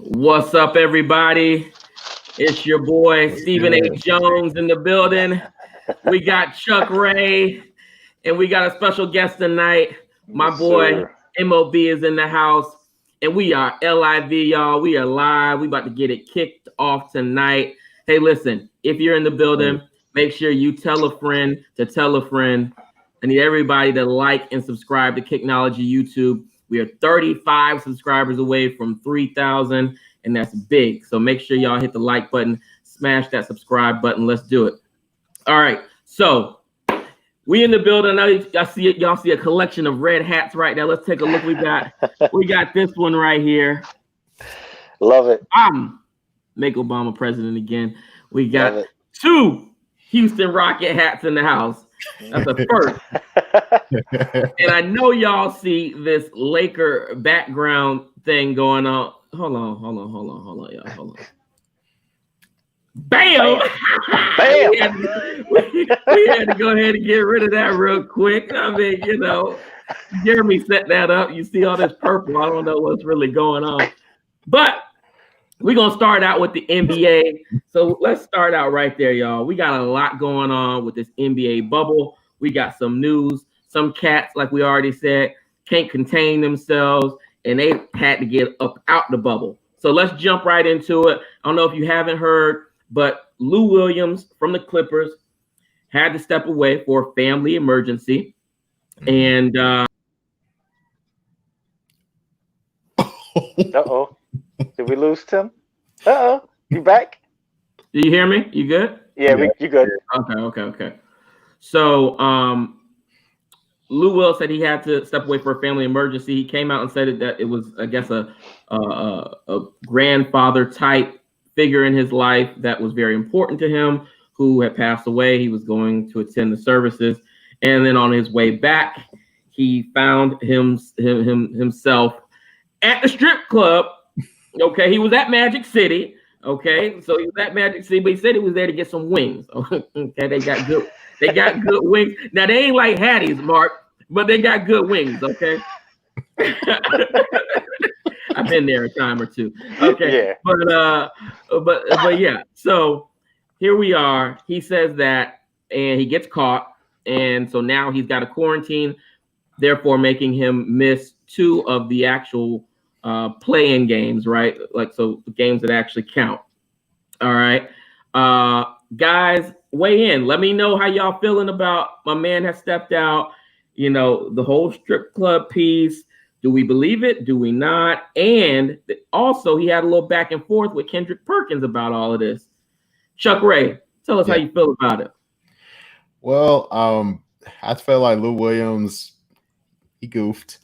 What's up, everybody? It's your boy Stephen A. Jones in the building. We got Chuck Ray, and we got a special guest tonight. My boy MLB is in the house, and we are live, y'all. We are live. We about to get it kicked off tonight. Hey, listen, if you're in the building, make sure you tell a friend to tell a friend. I need everybody to like and subscribe to KICKnology YouTube. We are 35 subscribers away from 3,000, and that's big. So make sure y'all hit the like button, smash that subscribe button. Let's do it. All right. So we in the building. Now y'all see a collection of red hats right now. Let's take a look. We got this one right here. Love it. Make Obama president again. We got two Houston Rocket hats in the house. That's a first. And I know y'all see this Laker background thing going on. Hold on, y'all. Hold on. Bam! Bam! we had to go ahead and get rid of that real quick. I mean, Jeremy set that up. You see all this purple. I don't know what's really going on. But we're going to start out with the NBA. So let's start out right there, y'all. We got a lot going on with this NBA bubble. We got some news. Some cats, like we already said, can't contain themselves, and they had to get up out the bubble. So let's jump right into it. I don't know if you haven't heard, but Lou Williams from the Clippers had to step away for a family emergency. And Uh-oh. Did we lose Tim? Uh-oh. You back? Do you hear me? You good? Yeah, you good. Okay. So Lou Will said he had to step away for a family emergency. He came out and said that it was, I guess, a grandfather type figure in his life that was very important to him, who had passed away. He was going to attend the services, and then on his way back, he found himself at the strip club. Okay, he was at Magic City. Okay, so he was at Magic City, but he said he was there to get some wings. Okay, they got good wings. Now they ain't like Hattie's, Mark, but they got good wings. Okay, I've been there a time or two. Okay, yeah. But yeah. So here we are. He says that, and he gets caught, and so now he's got a quarantine, therefore making him miss 2 of the actual play-in games, right? Like, so the games that actually count. All right. Guys, weigh in. Let me know how y'all feeling about my man has stepped out. The whole strip club piece. Do we believe it? Do we not? And also, he had a little back and forth with Kendrick Perkins about all of this. Chuck Ray, tell us how you feel about it. Well, I feel like Lou Williams, he goofed.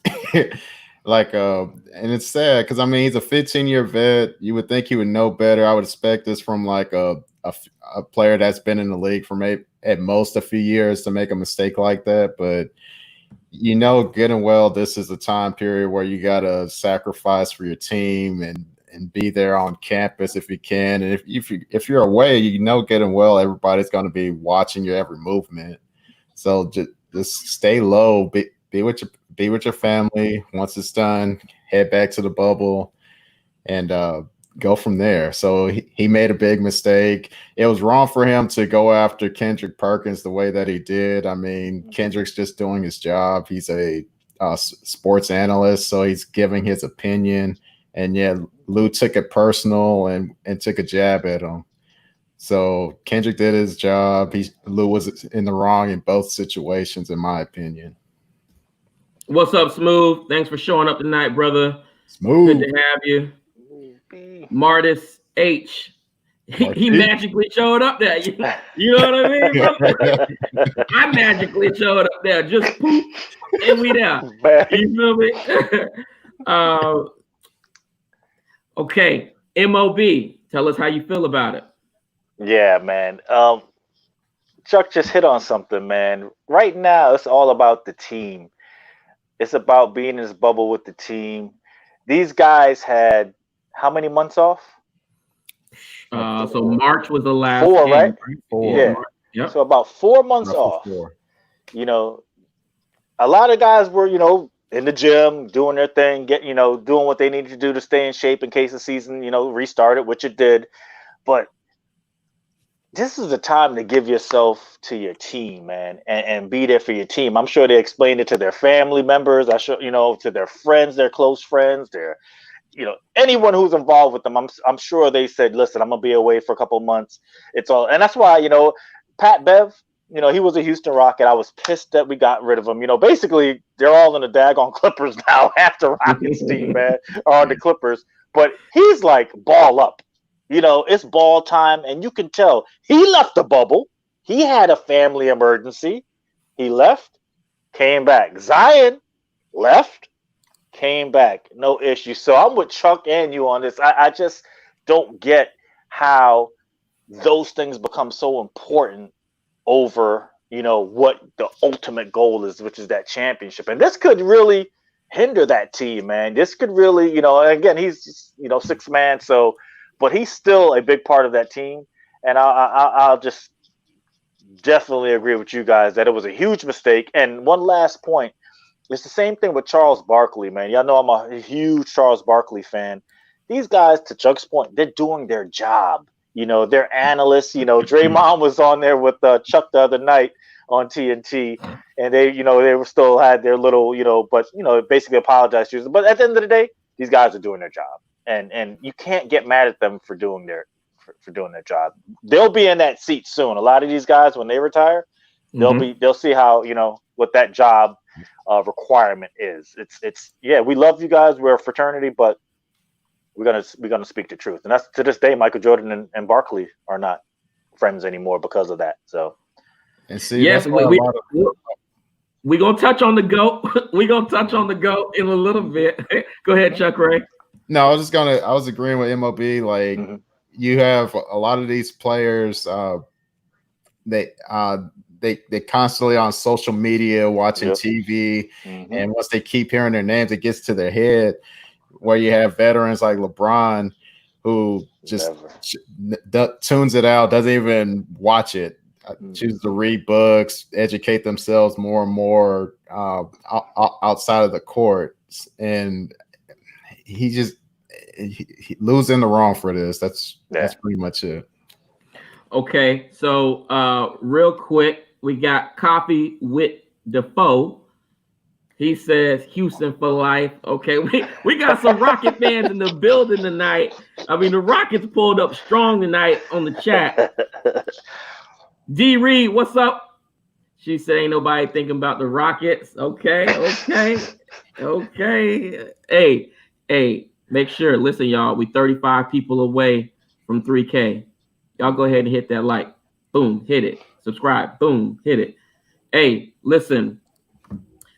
And it's sad because, I mean, he's a 15-year vet. You would think he would know better. I would expect this from like a player that's been in the league for maybe at most a few years to make a mistake like that. But, good and well, this is a time period where you got to sacrifice for your team and be there on campus if you can. And if you're away, good and well, everybody's going to be watching your every movement. So just stay low, be with your family. Once it's done, head back to the bubble and go from there. So he made a big mistake. It was wrong for him to go after Kendrick Perkins the way that he did. I mean, Kendrick's just doing his job. He's a sports analyst, so he's giving his opinion. And Lou took it personal and took a jab at him. So Kendrick did his job. Lou was in the wrong in both situations, in my opinion. What's up, Smooth? Thanks for showing up tonight, brother. Smooth. Good to have you. Martis H. He magically showed up there. You know what I mean? I magically showed up there. Just poof, and we there. You feel me? Okay, MLB. Tell us how you feel about it. Yeah, man. Chuck just hit on something, man. Right now, it's all about the team. It's about being in this bubble with the team. These guys had how many months off? So March was the last 4, game, right? 4. Yeah. So about 4 months off. 4. A lot of guys were, in the gym, doing their thing, doing what they needed to do to stay in shape in case the season, restarted, which it did. But this is the time to give yourself to your team, man, and be there for your team. I'm sure they explained it to their family members. To their friends, their close friends, anyone who's involved with them. I'm sure they said, listen, I'm gonna be away for a couple months. It's all, and that's why, Pat Bev, he was a Houston Rocket. I was pissed that we got rid of him. Basically they're all in the daggone Clippers now. Half the Rockets team, man, are on the Clippers. But he's like ball up. It's ball time, and you can tell he left the bubble. He had a family emergency. He left, came back. Zion left, came back. No issue. So I'm with Chuck and you on this. I just don't get how those things become so important over, what the ultimate goal is, which is that championship. And this could really hinder that team, man. This could really, again, he's, sixth man. So, but he's still a big part of that team. And I'll just definitely agree with you guys that it was a huge mistake. And one last point, it's the same thing with Charles Barkley, man. Y'all know I'm a huge Charles Barkley fan. These guys, to Chuck's point, they're doing their job. They're analysts. Draymond was on there with Chuck the other night on TNT, and they were still had their little, but basically apologized to you. But at the end of the day, these guys are doing their job, and you can't get mad at them for doing their job. They'll be in that seat soon. A lot of these guys, when they retire, they'll see how what that job requirement is. It's we love you guys. We're a fraternity, but we're gonna speak the truth. And that's, to this day, Michael Jordan and Barkley are not friends anymore because of that. So, and see, yes, we're gonna touch on the GOAT. We're gonna touch on the GOAT in a little bit. Go ahead, Chuck Ray. No, I was agreeing with MLB. Like, you have a lot of these players, they constantly on social media watching TV, and once they keep hearing their names, it gets to their head. Where you have veterans like LeBron who just tunes it out, doesn't even watch it, chooses to read books, educate themselves more and more outside of the court, and he losing the wrong for this. That's pretty much it. Okay, so real quick, we got Coffee with Defoe. He says Houston for life. Okay, we got some Rocket fans in the building tonight. I mean, the Rockets pulled up strong tonight on the chat. D Reed, what's up? She said ain't nobody thinking about the Rockets. Okay. Hey, make sure. Listen, y'all, we 35 people away from 3K. Y'all go ahead and hit that like. Boom, hit it. Subscribe. Boom, hit it. Hey, listen.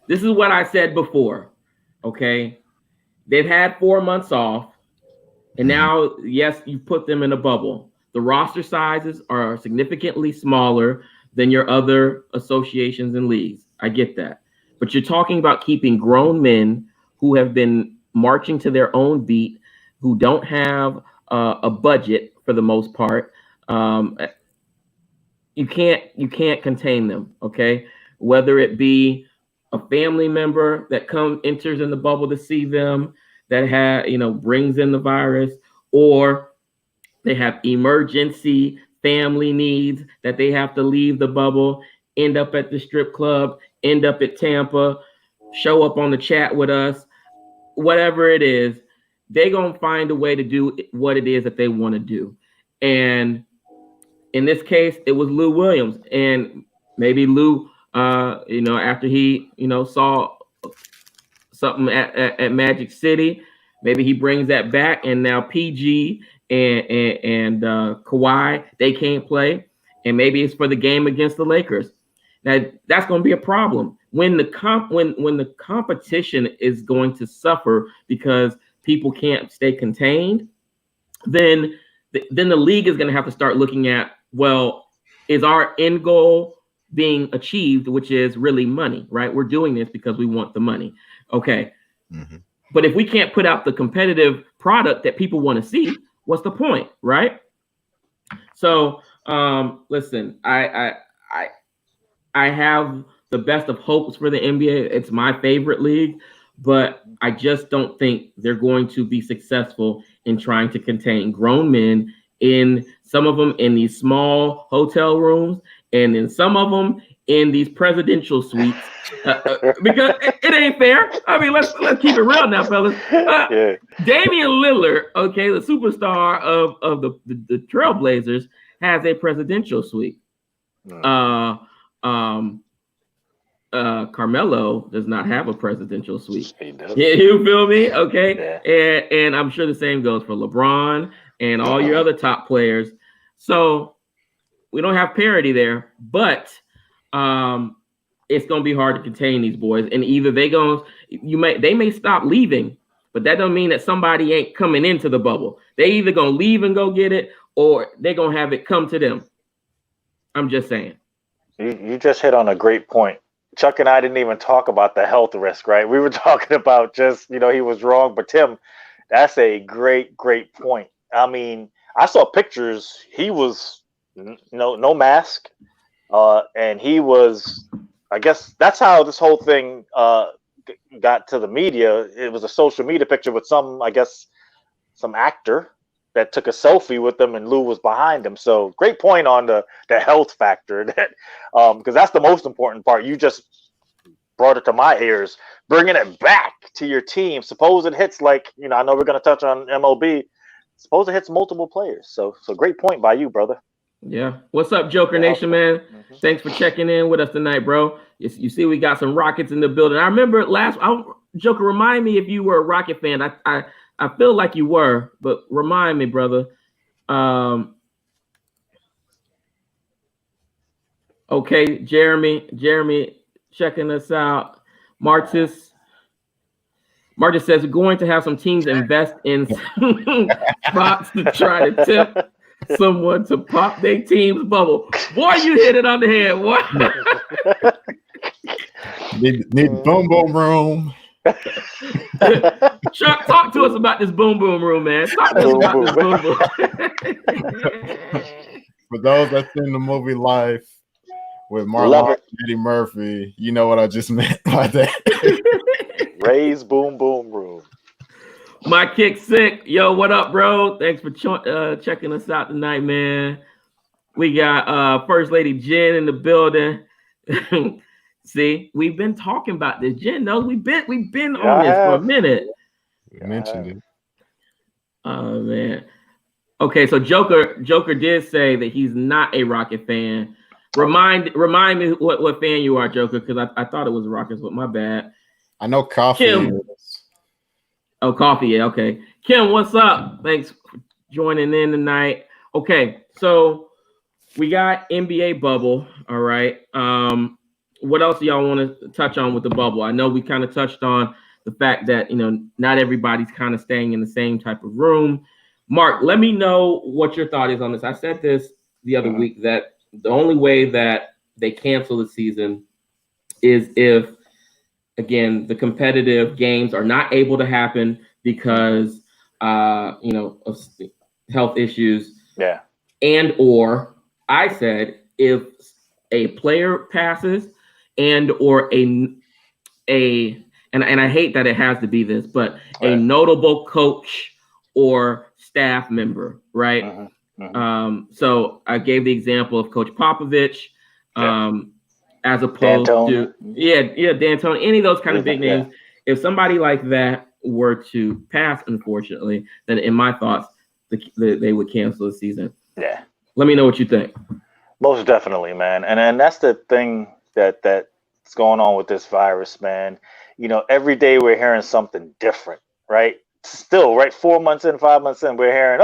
This is what I said before, okay? They've had 4 months off, and now, yes, you put them in a bubble. The roster sizes are significantly smaller than your other associations and leagues. I get that. But you're talking about keeping grown men who have been marching to their own beat, who don't have a budget for the most part. You can't contain them, okay? Whether it be a family member that enters in the bubble to see them, that brings in the virus, or they have emergency family needs that they have to leave the bubble, end up at the strip club, end up at Tampa, show up on the chat with us, whatever it is, they're going to find a way to do what it is that they want to do. And in this case, it was Lou Williams, and maybe Lou, after he, saw something at Magic City, maybe he brings that back, and now PG and Kawhi, they can't play, and maybe it's for the game against the Lakers. Now that's going to be a problem when the competition is going to suffer because people can't stay contained. Then the league is going to have to start looking at, well, is our end goal being achieved, which is really money, right? We're doing this because we want the money. Okay. But if we can't put out the competitive product that people want to see, what's the point, right? So listen, I have the best of hopes for the NBA. It's my favorite league. but I just don't think they're going to be successful in trying to contain grown men, in some of them in these small hotel rooms, and in some of them in these presidential suites. Because it ain't fair. I mean, let's keep it real now, fellas. Damian Lillard, okay, the superstar of the Trailblazers, has a presidential suite. Carmelo does not have a presidential suite. Yeah, you feel me? Okay. Yeah. And I'm sure the same goes for LeBron and all your other top players. So we don't have parity there, but it's gonna be hard to contain these boys. And either they may stop leaving, but that don't mean that somebody ain't coming into the bubble. They either gonna leave and go get it, or they're gonna have it come to them. I'm just saying. You just hit on a great point. Chuck and I didn't even talk about the health risk, right? We were talking about just, he was wrong. But Tim, that's a great point. I mean, I saw pictures. He was no mask. And he was, I guess that's how this whole thing got to the media. It was a social media picture with some actor that took a selfie with them, and Lou was behind him. So great point on the health factor, that because that's the most important part. You just brought it to my ears, bringing it back to your team. Suppose it hits, like, I know we're going to touch on MLB. Suppose it hits multiple players. So great point by you, brother. Yeah. What's up, Joker Nation, man? Thanks for checking in with us tonight, bro. You see, we got some Rockets in the building. I remember Joker, remind me if you were a Rocket fan. I feel like you were, but remind me, brother. Okay, Jeremy checking us out. Martis says we're going to have some teams invest in spots to try to tempt someone to pop their team's bubble. Boy, you hit it on the head. What? Need boom boom room. Chuck, talk to us about this boom boom room, man. Talk to us about this boom boom. For those that's in the movie Life with Marlon and Eddie Murphy, you know what I just meant by that. Ray's boom boom room. My kick sick. Yo, what up, bro? Thanks for checking us out tonight, man. We got First Lady Jen in the building. See, we've been talking about this. Jen knows we've been on this for a minute. We mentioned it. Oh man. Okay, so Joker did say that he's not a Rocket fan. Remind me what fan you are, Joker, because I thought it was Rockets, but my bad. I know Coffee. Kim. Oh, Coffee, yeah, okay. Kim, what's up? Thanks for joining in tonight. Okay, so we got NBA bubble, all right. What else do y'all want to touch on with the bubble? I know we kind of touched on the fact that, not everybody's kind of staying in the same type of room. Mark, let me know what your thought is on this. I said this the other week, that the only way that they cancel the season is if, again, the competitive games are not able to happen because, of health issues. Yeah. And or I said if a player passes and or and I hate that it has to be this, but a notable coach or staff member, right? So I gave the example of Coach Popovich, as opposed to D'Antoni, any of those kind of big names. If somebody like that were to pass, unfortunately, then in my thoughts, they would cancel the season. Yeah. Let me know what you think. Most definitely, man. And that's the thing that's going on with this virus, man. Every day we're hearing something different, right? Still, right? 4 months in, 5 months in, we're hearing,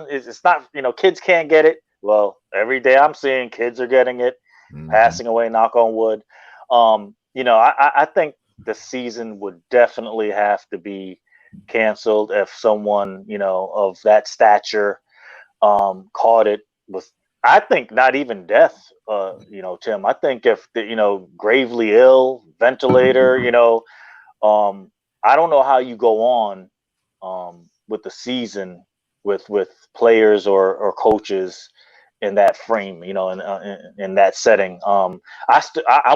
it's not, kids can't get it. Well, every day I'm seeing kids are getting it, passing away, knock on wood. I think the season would definitely have to be canceled if someone, of that stature caught it with, I think, not even death, Tim. I think if gravely ill, ventilator, I don't know how you go on with the season with players or coaches in that frame, in that setting. I'm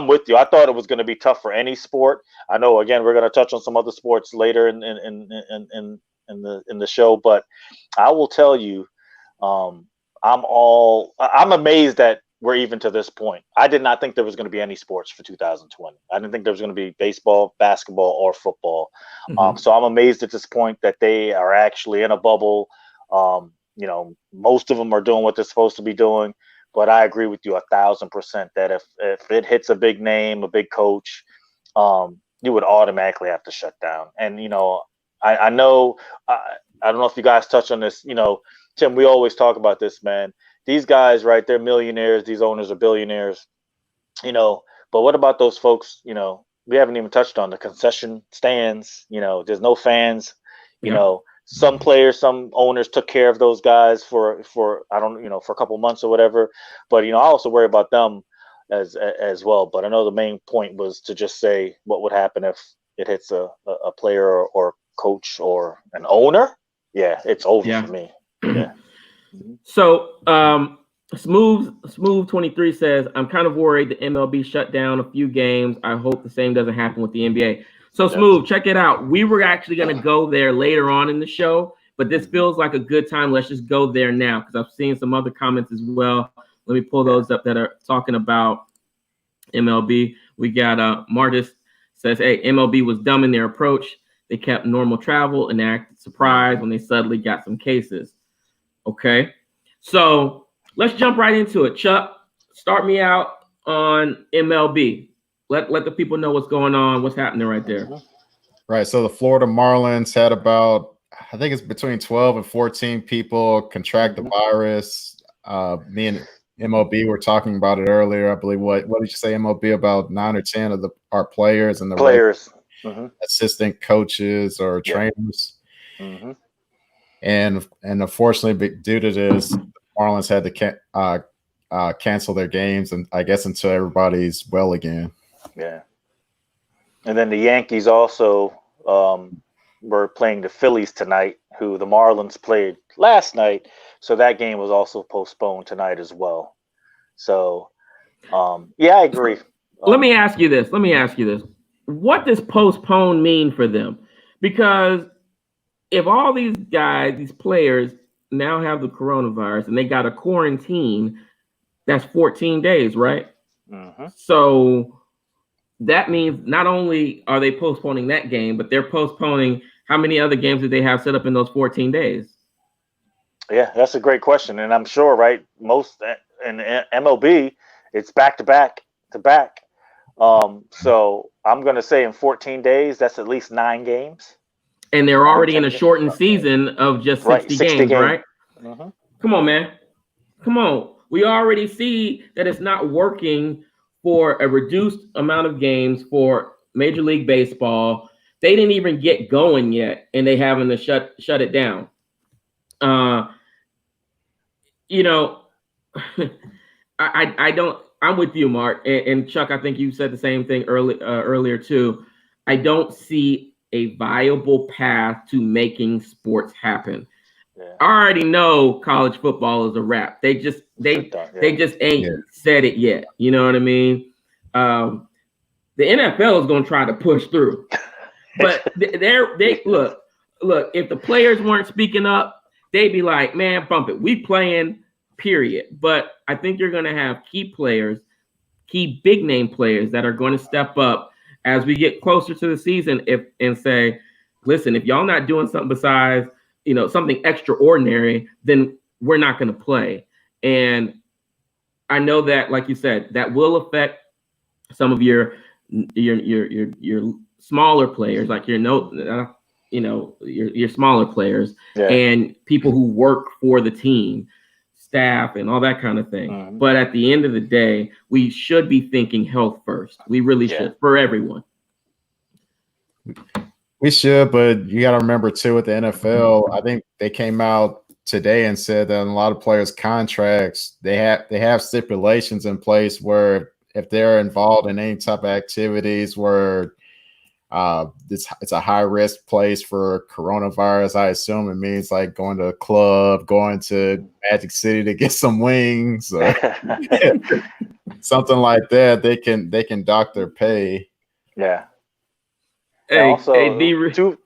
with you. I thought it was going to be tough for any sport. I know. Again, we're going to touch on some other sports later in the show, but I will tell you, I'm amazed that we're even to this point. I did not think there was going to be any sports for 2020. I didn't think there was going to be baseball, basketball, or football. So I'm amazed at this point that they are actually in a bubble. Most of them are doing what they're supposed to be doing, but I agree with you 1,000% that if it hits a big name, a big coach, you would automatically have to shut down. And, I know, I don't know if you guys touch on this, Tim, we always talk about this, man. These guys, right, they're millionaires. These owners are billionaires, but what about those folks, we haven't even touched on the concession stands, there's no fans, some players, some owners took care of those guys for I don't for a couple months or whatever. But I also worry about them as well. But I know the main point was to just say what would happen if it hits a player or coach or an owner. Yeah, it's over for me. Yeah. So Smooth 23 says, I'm kind of worried the MLB shut down a few games. I hope the same doesn't happen with the NBA. So Smooth, check it out. We were actually going to go there later on in the show, but this feels like a good time. Let's just go there now because I've seen some other comments as well. Let me pull those up that are talking about MLB. We got Martis says, hey, MLB was dumb in their approach. They kept normal travel and acted surprised when they suddenly got some cases. Okay, so let's jump right into it. Chuck, start me out on MLB. Let the people know what's going on, what's happening right there. Right. So the Florida Marlins had about, I think it's between 12 and 14 people contract the virus. Me and MLB were talking about it earlier. I believe what did you say, MLB? About 9 or 10 of our players and the assistant coaches or trainers. And unfortunately, due to this, the Marlins had to cancel their games, and I guess until everybody's well again. Yeah. And then the Yankees also were playing the Phillies tonight, who the Marlins played last night. So that game was also postponed tonight as well. So, I agree. Let me ask you this. What does postpone mean for them? Because if all these guys, these players now have the coronavirus and they got a quarantine, that's 14 days, right? So that means not only are they postponing that game, but they're postponing how many other games did they have set up in those 14 days? Yeah, that's a great question. And I'm sure, right, most in MLB, it's back to back. So I'm going to say in 14 days, that's at least 9 games. And they're already in a shortened season of just 60 games, right? Come on, man. Come on. We already see that it's not working for a reduced amount of games for Major League Baseball. They didn't even get going yet, and they having to shut it down. I don't. I'm with you, Mark, and Chuck. I think you said the same thing earlier too. I don't see a viable path to making sports happen. I already know college football is a wrap. They just ain't said it yet. You know what I mean? The NFL is going to try to push through, but they look. If the players weren't speaking up, they'd be like, "Man, bump it. We playing." Period. But I think you're going to have key big name players that are going to step up as we get closer to the season and say, "Listen, if y'all not doing something besides something extraordinary, then we're not going to play." And I know that, like you said, that will affect some of your smaller players, like your smaller players and people who work for the team, staff, and all that kind of thing. But at the end of the day, we should be thinking health first. We really should, for everyone. We should, but you got to remember too, with the NFL, I think they came out today and said that in a lot of players' contracts, they have stipulations in place where if they're involved in any type of activities where It's a high risk place for coronavirus. I assume it means like going to a club, going to Magic City to get some wings, or something like that. They can dock their pay. Yeah. And Hey, also, go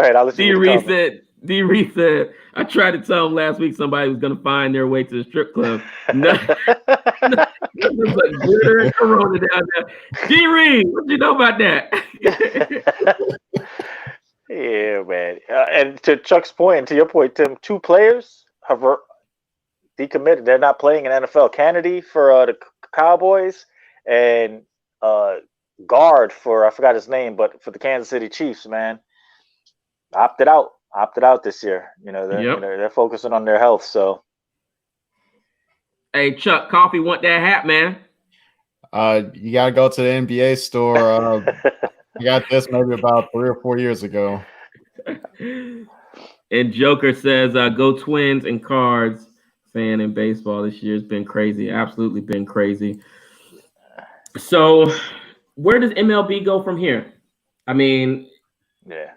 ahead. I'll let you D-Reed said, I tried to tell him last week somebody was going to find their way to the strip club. No, it was like glitter and corona down there. D-Reed, what do you know about that? Yeah, man. And to Chuck's point, and to your point, Tim, 2 players have decommitted. They're not playing in NFL. Kennedy for the Cowboys, and guard for, I forgot his name, but for the Kansas City Chiefs, man, opted out this year. They're focusing on their health. So, hey, Chuck, Coffee want that hat, man. You gotta go to the NBA store. I got this maybe about 3 or 4 years ago. And Joker says, go Twins and Cards. Fan in baseball this year has been crazy. Absolutely been crazy. So where does MLB go from here? I mean, yeah.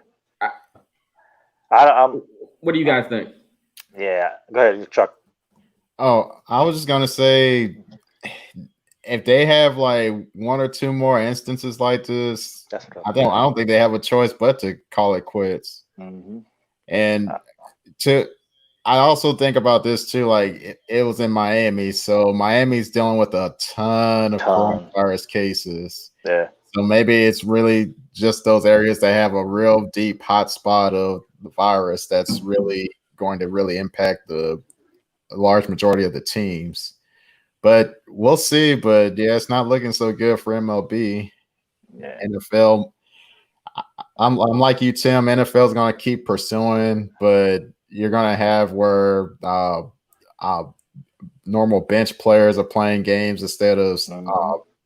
What do you guys think? Yeah, go ahead, Chuck. Oh, I was just gonna say, if they have like 1 or 2 more instances like this, I don't think they have a choice but to call it quits. Mm-hmm. And I also think about this too. Like it was in Miami, so Miami's dealing with a ton of coronavirus cases. Yeah. So maybe it's really just those areas that have a real deep hot spot of the virus that's really going to really impact the large majority of the teams. But we'll see. But yeah, it's not looking so good for MLB. Yeah. NFL, I'm like you, Tim. NFL is going to keep pursuing, but you're going to have where normal bench players are playing games instead of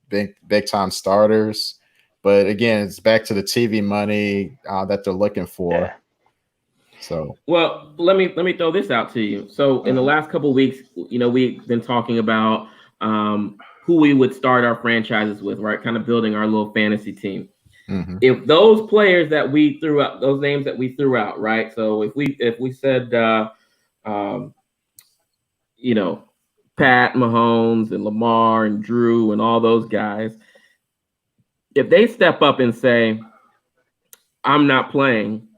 big time starters. But again, it's back to the TV money that they're looking for. Yeah. So, well, let me throw this out to you. So in the last couple of weeks, we've been talking about who we would start our franchises with, right? Kind of building our little fantasy team. mm-hmm. If those players that we threw out, those names that we threw out, right? So if we said, Pat Mahomes and Lamar and Drew and all those guys, if they step up and say, I'm not playing,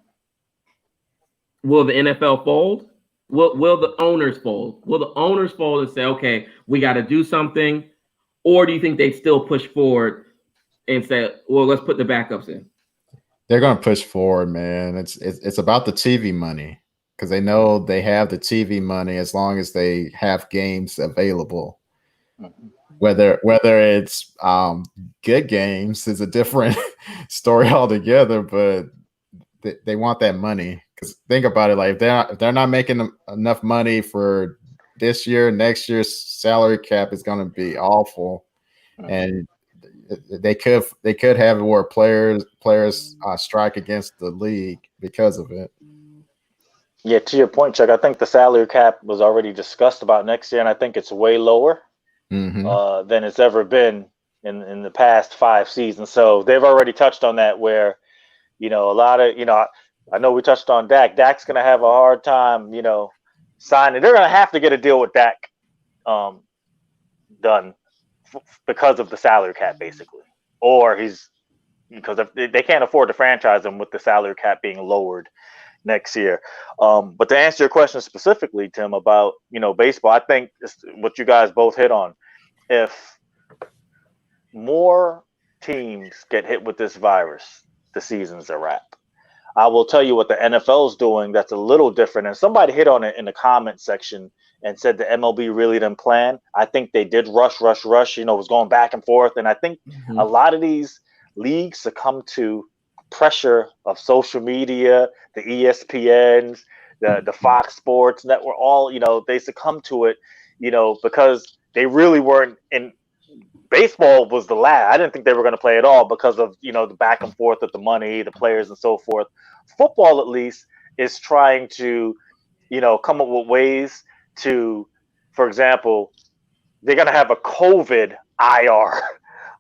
will the NFL fold? Will the owners fold? Will the owners fold and say, okay, we got to do something? Or do you think they still push forward and say, well, let's put the backups in? They're going to push forward, man. It's about the TV money because they know they have the TV money as long as they have games available. Mm-hmm. Whether it's good games is a different story altogether, but they want that money. Because think about it, like if they're not making enough money for this year, next year's salary cap is going to be awful, and they could have it where players strike against the league because of it. Yeah, to your point, Chuck, I think the salary cap was already discussed about next year, and I think it's way lower than it's ever been in the past 5 seasons. So they've already touched on that where, a lot of, I know we touched on Dak. Dak's going to have a hard time, signing. They're going to have to get a deal with Dak done because of the salary cap, basically. Or because if they can't afford to franchise him with the salary cap being lowered next year. But to answer your question specifically, Tim, about, baseball, I think what you guys both hit on. If more teams get hit with this virus, the season's a wrap. I will tell you what the NFL is doing that's a little different. And somebody hit on it in the comment section and said the MLB really didn't plan. I think they did rush. It was going back and forth. And I think a lot of these leagues succumb to pressure of social media, the ESPNs, the Fox Sports Network, all, they succumb to it, because they really weren't in. Baseball was the last. I didn't think they were going to play at all because of, the back and forth of the money, the players and so forth. Football, at least, is trying to, come up with ways to, for example, they're going to have a COVID IR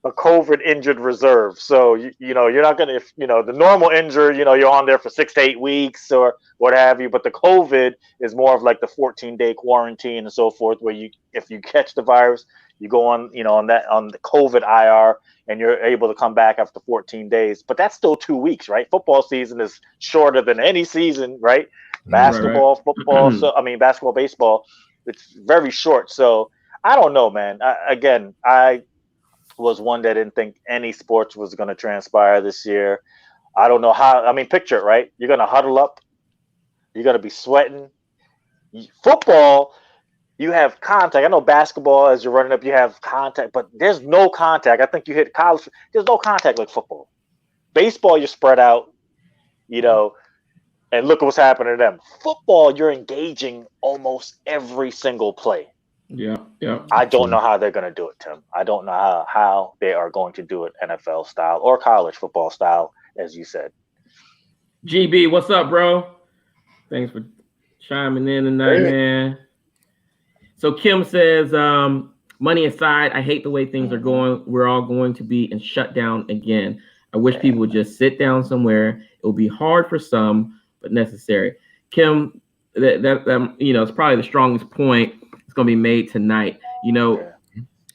a COVID injured reserve. So you're not gonna, if the normal injured, you're on there for 6 to 8 weeks or what have you. But the COVID is more of like the 14-day quarantine and so forth, where if you catch the virus, you go on on the COVID IR, and you're able to come back after 14 days. But that's still 2 weeks, right? Football season is shorter than any season, right? Basketball, football. So basketball, baseball, it's very short. So I don't know, man. I was one that didn't think any sports was going to transpire this year. I don't know how. I mean, picture it, right? You're going to huddle up. You're going to be sweating. Football, you have contact. I know basketball, as you're running up, you have contact, but there's no contact. I think you hit college. There's no contact like football. Baseball, you're spread out, and look at what's happening to them. Football, you're engaging almost every single play. Yeah. I don't know how they're going to do it, Tim. I don't know how they are going to do it NFL style or college football style, as you said. GB, what's up, bro? Thanks for chiming in tonight, man. So Kim says, money aside, I hate the way things are going. We're all going to be in shutdown again. I wish people would just sit down somewhere. It will be hard for some, but necessary. Kim, that it's probably the strongest point that's going to be made tonight.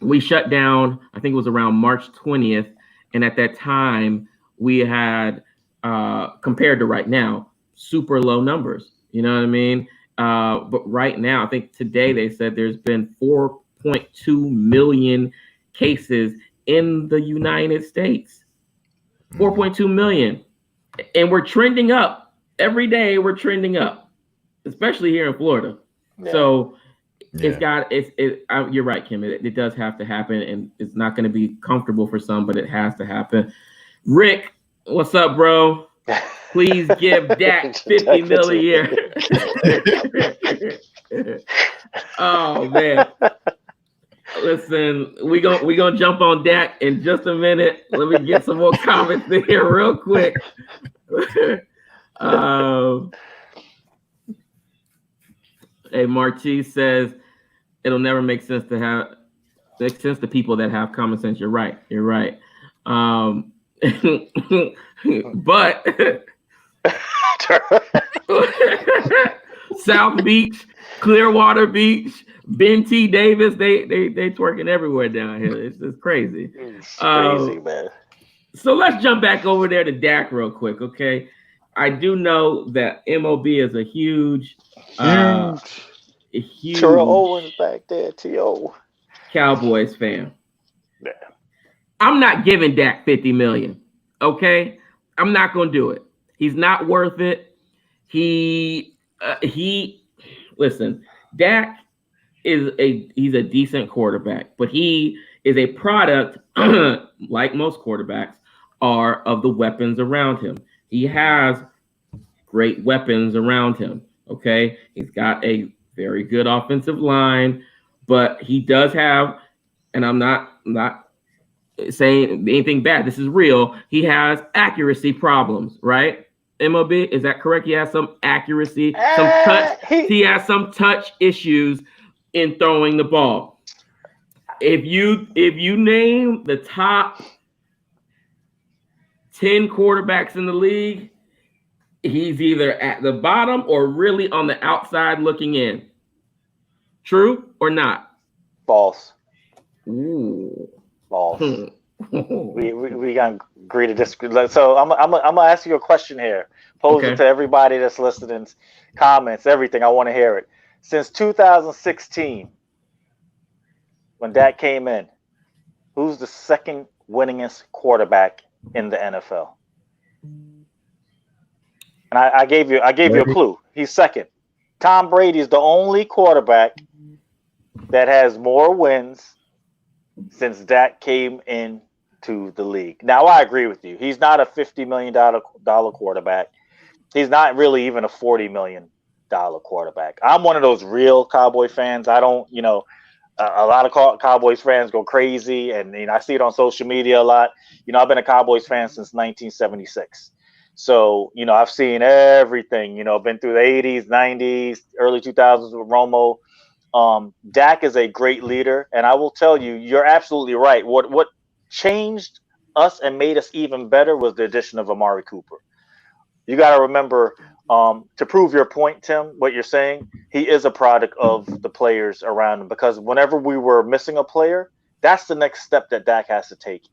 We shut down, I think it was around March 20th. And at that time, we had, compared to right now, super low numbers. You know what I mean? But right now, I think today they said there's been 4.2 million cases in the United States. 4.2 million. And we're trending up. Every day we're trending up, especially here in Florida. Yeah. So you're right, Kim. It does have to happen, and it's not going to be comfortable for some, but it has to happen. Rick, what's up, bro? Please give Dak $50 million a year. Oh man. Listen, we gonna jump on Dak in just a minute. Let me get some more comments in here real quick. Hey, Marty says it'll never make sense to people that have common sense. You're right. But South Beach, Clearwater Beach, Ben T. Davis, they twerking everywhere down here. It's just crazy. It's crazy, man. So let's jump back over there to Dak real quick, okay? I do know that MLB is a huge Terrell Owens back there, T.O. Cowboys fan. Yeah. I'm not giving Dak $50 million, okay? I'm not gonna do it. He's not worth it. Listen, Dak he's a decent quarterback, but he is a product, like most quarterbacks are, of the weapons around him. He has great weapons around him. Okay, he's got a very good offensive line, but he does have, and I'm not saying anything bad. This is real. He has accuracy problems, right? MLB, is that correct? He has some accuracy, some touch. He has some touch issues in throwing the ball. If you name the top 10 quarterbacks in the league, he's either at the bottom or really on the outside looking in. True or not? False. Ooh. False. we gotta agree to disagree. So I'm gonna ask you a question here. Pose it to everybody that's listening, comments, everything. I want to hear it. Since 2016, when Dak came in, who's the second winningest quarterback in the NFL? And I gave you a clue. He's second. Tom Brady is the only quarterback that has more wins since Dak came into the league. Now, I agree with you. He's not a $50 million quarterback. He's not really even a $40 million quarterback. I'm one of those real Cowboy fans. I don't, a lot of Cowboys fans go crazy, and I see it on social media a lot. I've been a Cowboys fan since 1976. So, I've seen everything, been through the 80s, 90s, early 2000s with Romo. Dak is a great leader, and I will tell you, you're absolutely right. What changed us and made us even better was the addition of Amari Cooper. You got to remember, to prove your point, Tim, what you're saying, he is a product of the players around him, because whenever we were missing a player, that's the next step that Dak has to take.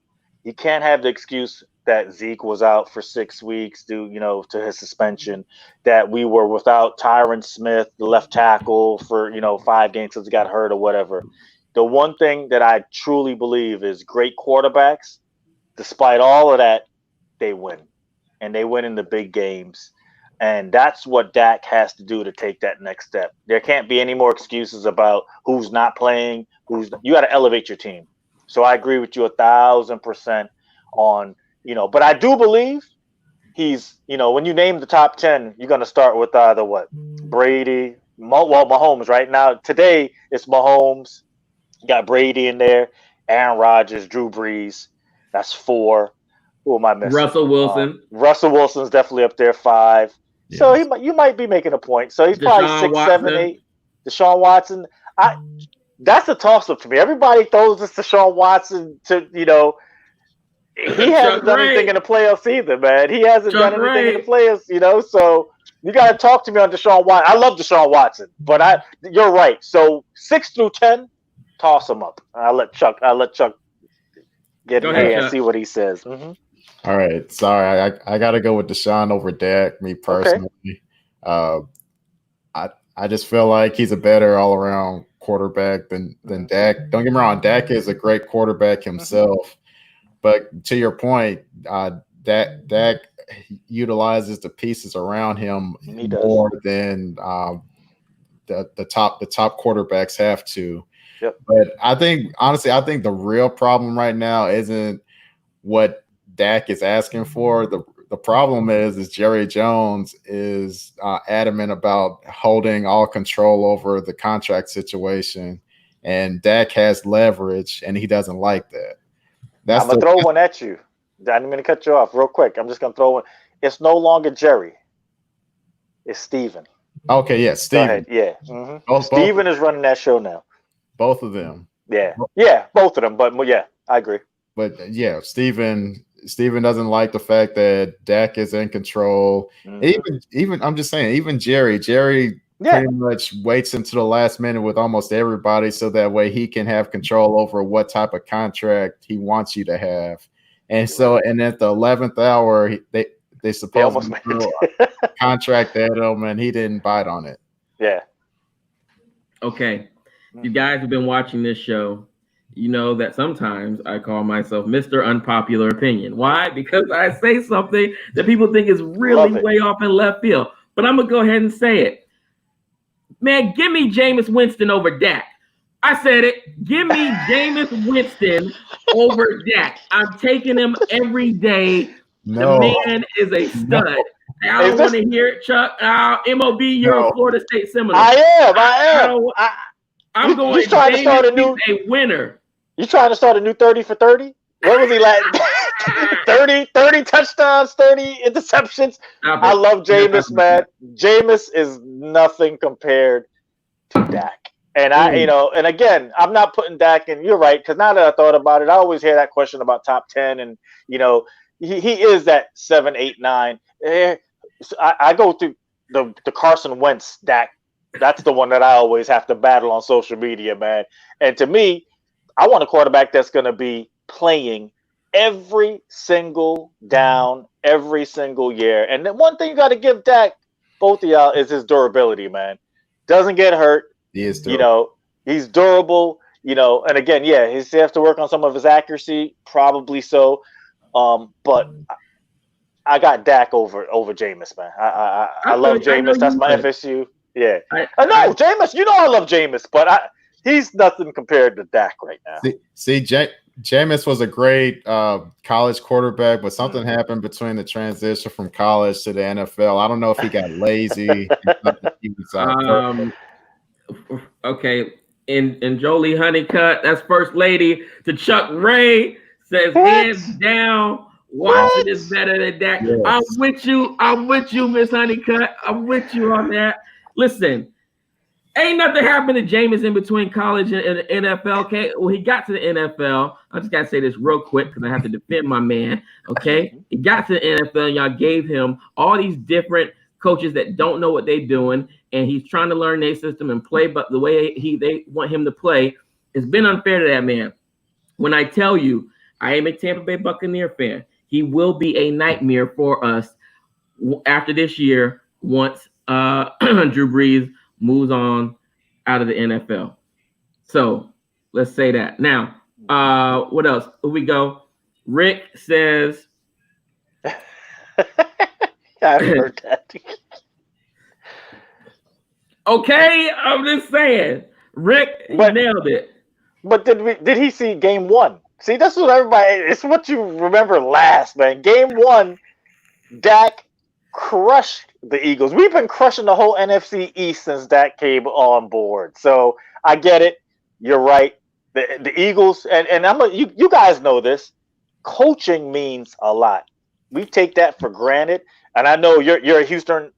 You can't have the excuse that Zeke was out for 6 weeks due, to his suspension, that we were without Tyron Smith, the left tackle, for, 5 games because he got hurt or whatever. The one thing that I truly believe is great quarterbacks, despite all of that, they win. And they win in the big games. And that's what Dak has to do to take that next step. There can't be any more excuses about who's not playing, you got to elevate your team. So I agree with you 1,000% on, but I do believe he's, when you name the top 10, you're going to start with either what? Brady, Mahomes right now. Today it's Mahomes. You got Brady in there, Aaron Rodgers, Drew Brees. That's 4. Who am I missing? Russell Wilson. Russell Wilson's definitely up there, 5. Yes. So you might be making a point. So he's probably 6, 7, 8. Deshaun Watson. That's a toss-up to me. Everybody throws this Deshaun Watson to, he hasn't done anything in the playoffs either, man. He hasn't done anything in the playoffs, so you got to talk to me on Deshaun Watson. I love Deshaun Watson, but you're right. So 6 through 10, toss him up. I'll let Chuck get in here and see what he says. Mm-hmm. All right. Sorry, I got to go with Deshaun over Dak, me personally. Okay. I just feel like he's a better all-around quarterback than Dak. Don't get me wrong, Dak is a great quarterback himself. But to your point, Dak utilizes the pieces around him more than the top quarterbacks have to. Yep. But I think the real problem right now isn't what Dak is asking for. The problem is Jerry Jones is adamant about holding all control over the contract situation, and Dak has leverage, and he doesn't like that. I'm going to throw one at you. I'm going to cut you off real quick. I'm just going to throw one. It's no longer Jerry. It's Steven. Okay, yeah, Steven. Yeah. Mm-hmm. Steven is running that show now. Both of them. Yeah, both of them. But yeah, I agree. But yeah, Steven doesn't like the fact that Dak is in control. Mm-hmm. Even I'm just saying, even Jerry pretty much waits until the last minute with almost everybody, so that way he can have control over what type of contract he wants you to have. And so, and at the 11th hour, they supposedly threw a contract at him, and he didn't bite on it. Yeah. Okay, you guys have been watching this show. You know that sometimes I call myself Mr. Unpopular Opinion. Why? Because I say something that people think is really way off in left field. But I'm going to go ahead and say it. Man, give me Jameis Winston over Dak. I said it. Give me Jameis Winston over Dak. I'm taking him every day. No. The man is a stud. No. I don't want to hear it, Chuck. MLB, you're a Florida State Seminole. I am. I'm going to start a winner. You trying to start a new 30 for 30? What was he like? 30 touchdowns, 30 interceptions. I love Jameis, man. Jameis is nothing compared to Dak. And and again, I'm not putting Dak in. You're right, because now that I thought about it, I always hear that question about top 10, and he is that 7, 8, 9. I go through the Carson Wentz Dak. That's the one that I always have to battle on social media, man. And to me, I want a quarterback that's going to be playing every single down, every single year. And the one thing you got to give Dak, both of y'all, is his durability, man. Doesn't get hurt. He is durable. He's durable. And again, he's have to work on some of his accuracy, probably so. But I got Dak over Jameis, man. I love Jameis. That's my FSU. Yeah. I know, Jameis. I love Jameis, but he's nothing compared to Dak right now. See, Jameis was a great college quarterback, but something happened between the transition from college to the NFL. I don't know if he got lazy. Okay. And Jolie Honeycutt, that's First Lady, to Chuck Ray, says hands down, Watson is better than Dak. Yes. I'm with you, Miss Honeycutt. I'm with you on that. Listen, Ain't nothing happened to Jameis in between college and the NFL. Okay, well, he got to the NFL. I just gotta say this real quick because I have to defend my man. Okay, he got to the NFL. And y'all gave him all these different coaches that don't know what they're doing, and he's trying to learn their system and play, but the way they want him to play, it's been unfair to that man. When I tell you, I am a Tampa Bay Buccaneer fan. He will be a nightmare for us after this year once Drew Brees moves on out of the NFL. So let's say that. Now, what else? Here we go. Rick says, I've heard that. okay, I'm just saying. Rick nailed it. But did he see game one? See, that's what it's what you remember last, man. Game one, Dak crushed the Eagles. We've been crushing the whole NFC East since Dak came on board. So I get it. You're right. The Eagles, and you guys know this. Coaching means a lot. We take that for granted. And I know you're a Houston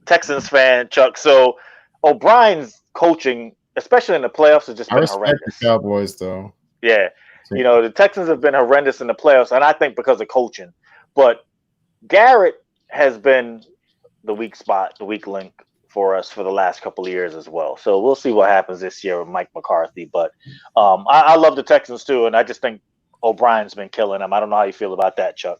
Texans fan, Chuck. So O'Brien's coaching, especially in the playoffs, has just been horrendous. I respect the Cowboys, though. Yeah. You know, the Texans have been horrendous in the playoffs, and I think because of coaching. But Garrett has been the weak spot, the weak link for us for the last couple of years as well. So we'll see what happens this year with Mike McCarthy. But I love the Texans too, and I just think O'Brien's been killing them. I don't know how you feel about that, Chuck.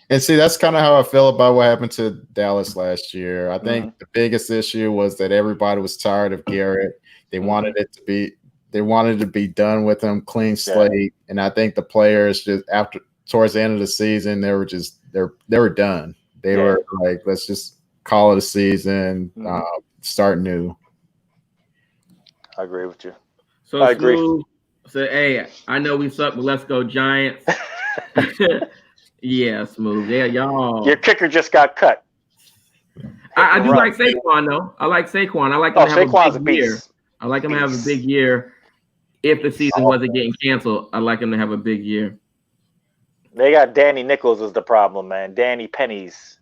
And see, that's kind of how I feel about what happened to Dallas last year. I think the biggest issue was that everybody was tired of Garrett. They wanted it to be done with him, clean slate. And I think the players just towards the end of the season, they were done. They were like, let's just call it a season, start new. I agree with you. So I agree. So, hey, I know we suck, but let's go Giants. Yeah, Smooth. Yeah, y'all. Your kicker just got cut. I do like Saquon, though. I like Saquon. I like him to have a big year. I like him to have a big year. If the season wasn't getting canceled, I'd like him to have a big year. They got Danny Nichols is the problem, man. Danny Pennies.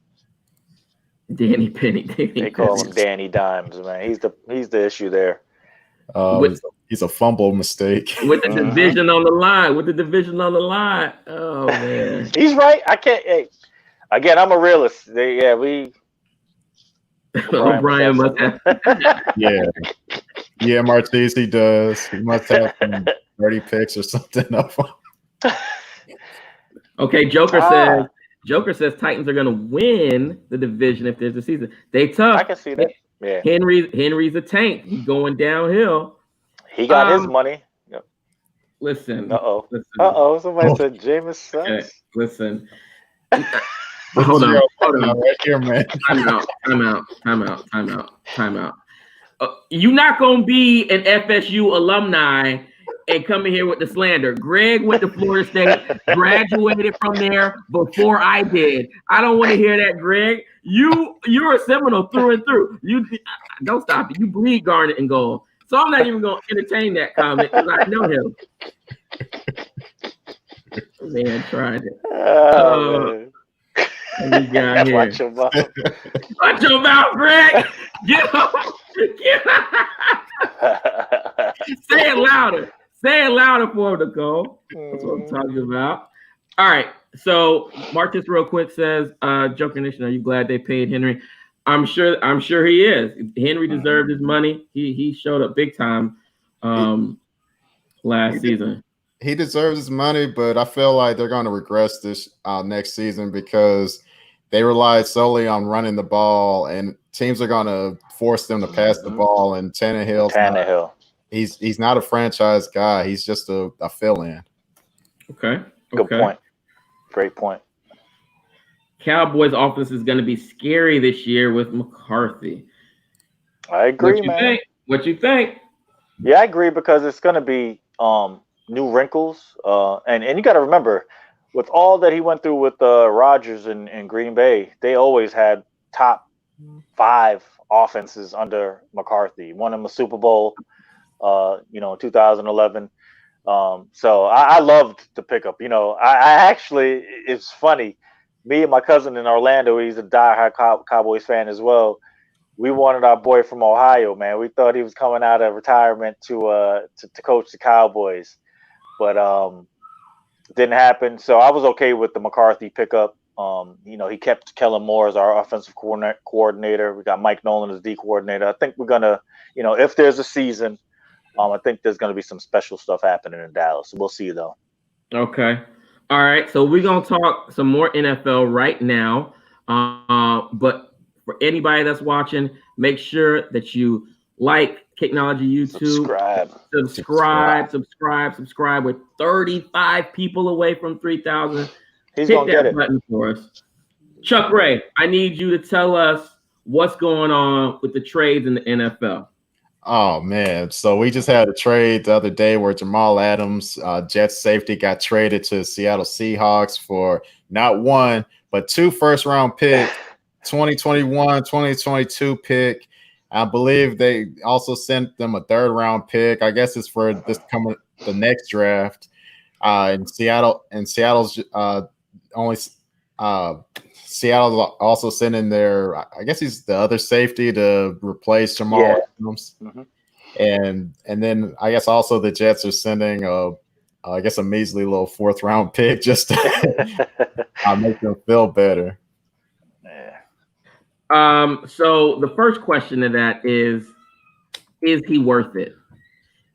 Danny Penny. They call him Danny Dimes, man. He's the issue there. He's a fumble mistake. With the division on the line. Oh, man. He's right. I can't. Hey, again, I'm a realist. O'Brien must have. Yeah, Martise, he does. He must have some 30 picks or something up. Okay, Joker says Titans are going to win the division if there's a season. They tough. I can see that. Yeah. Henry's a tank. He's going downhill. He got his money. Yep. Listen. Uh-oh. Somebody said Jameis sucks. Okay, listen. Hold on. Right here, man. Time out. You're not going to be an FSU alumni and come in here with the slander. Greg went to Florida State, graduated from there before I did. I don't want to hear that, Greg. You're a Seminole through and through. You don't stop it. You bleed garnet and gold. So I'm not even going to entertain that comment because I know him. Man, tried it. We got here. Watch your mouth. Watch your mouth, Greg. Get up. Say it louder. Say it louder for him, Nicole. That's what I'm talking about. All right. So Marcus real quick says, Joker Nation, are you glad they paid Henry? I'm sure he is. Henry deserved his money. He showed up big time last season. He deserves his money, but I feel like they're going to regress this next season because they relied solely on running the ball, and teams are going to force them to pass the ball. And Tannehill, he's not a franchise guy. He's just a fill-in. Okay. Good point. Great point. Cowboys offense is going to be scary this year with McCarthy. I agree, man. What you think? Yeah, I agree because it's going to be new wrinkles. And you got to remember, with all that he went through with Rodgers in Green Bay, they always had top 5 offenses under McCarthy. Won him a Super Bowl, in 2011. So I loved the pickup. I actually, it's funny. Me and my cousin in Orlando, he's a diehard Cowboys fan as well. we wanted our boy from Ohio, man. We thought he was coming out of retirement to coach the Cowboys, but didn't happen. So I was okay with the McCarthy pickup. He kept Kellen Moore as our offensive coordinator. We got Mike Nolan as D coordinator. I think we're gonna, if there's a season, I think there's gonna be some special stuff happening in Dallas. We'll see though. Okay. All right. So we're gonna talk some more NFL right now. But for anybody that's watching, make sure that you like KICKnology YouTube. Subscribe. We're 35 people away from 3,000. He's Hit gonna get that it. button for us. Chuck Ray, I need you to tell us what's going on with the trades in the NFL. Oh man, so we just had a trade the other day where Jamal Adams, Jets safety, got traded to Seattle Seahawks for not one but 2 first-round picks, 2021, 2022 pick. I believe they also sent them a 3rd-round pick. I guess it's for the next draft. Seattle's also sending their, I guess he's the other safety to replace Jamal Adams. Mm-hmm. And then I guess also the Jets are sending a measly little 4th-round pick just to make them feel better. So the first question to that is he worth it?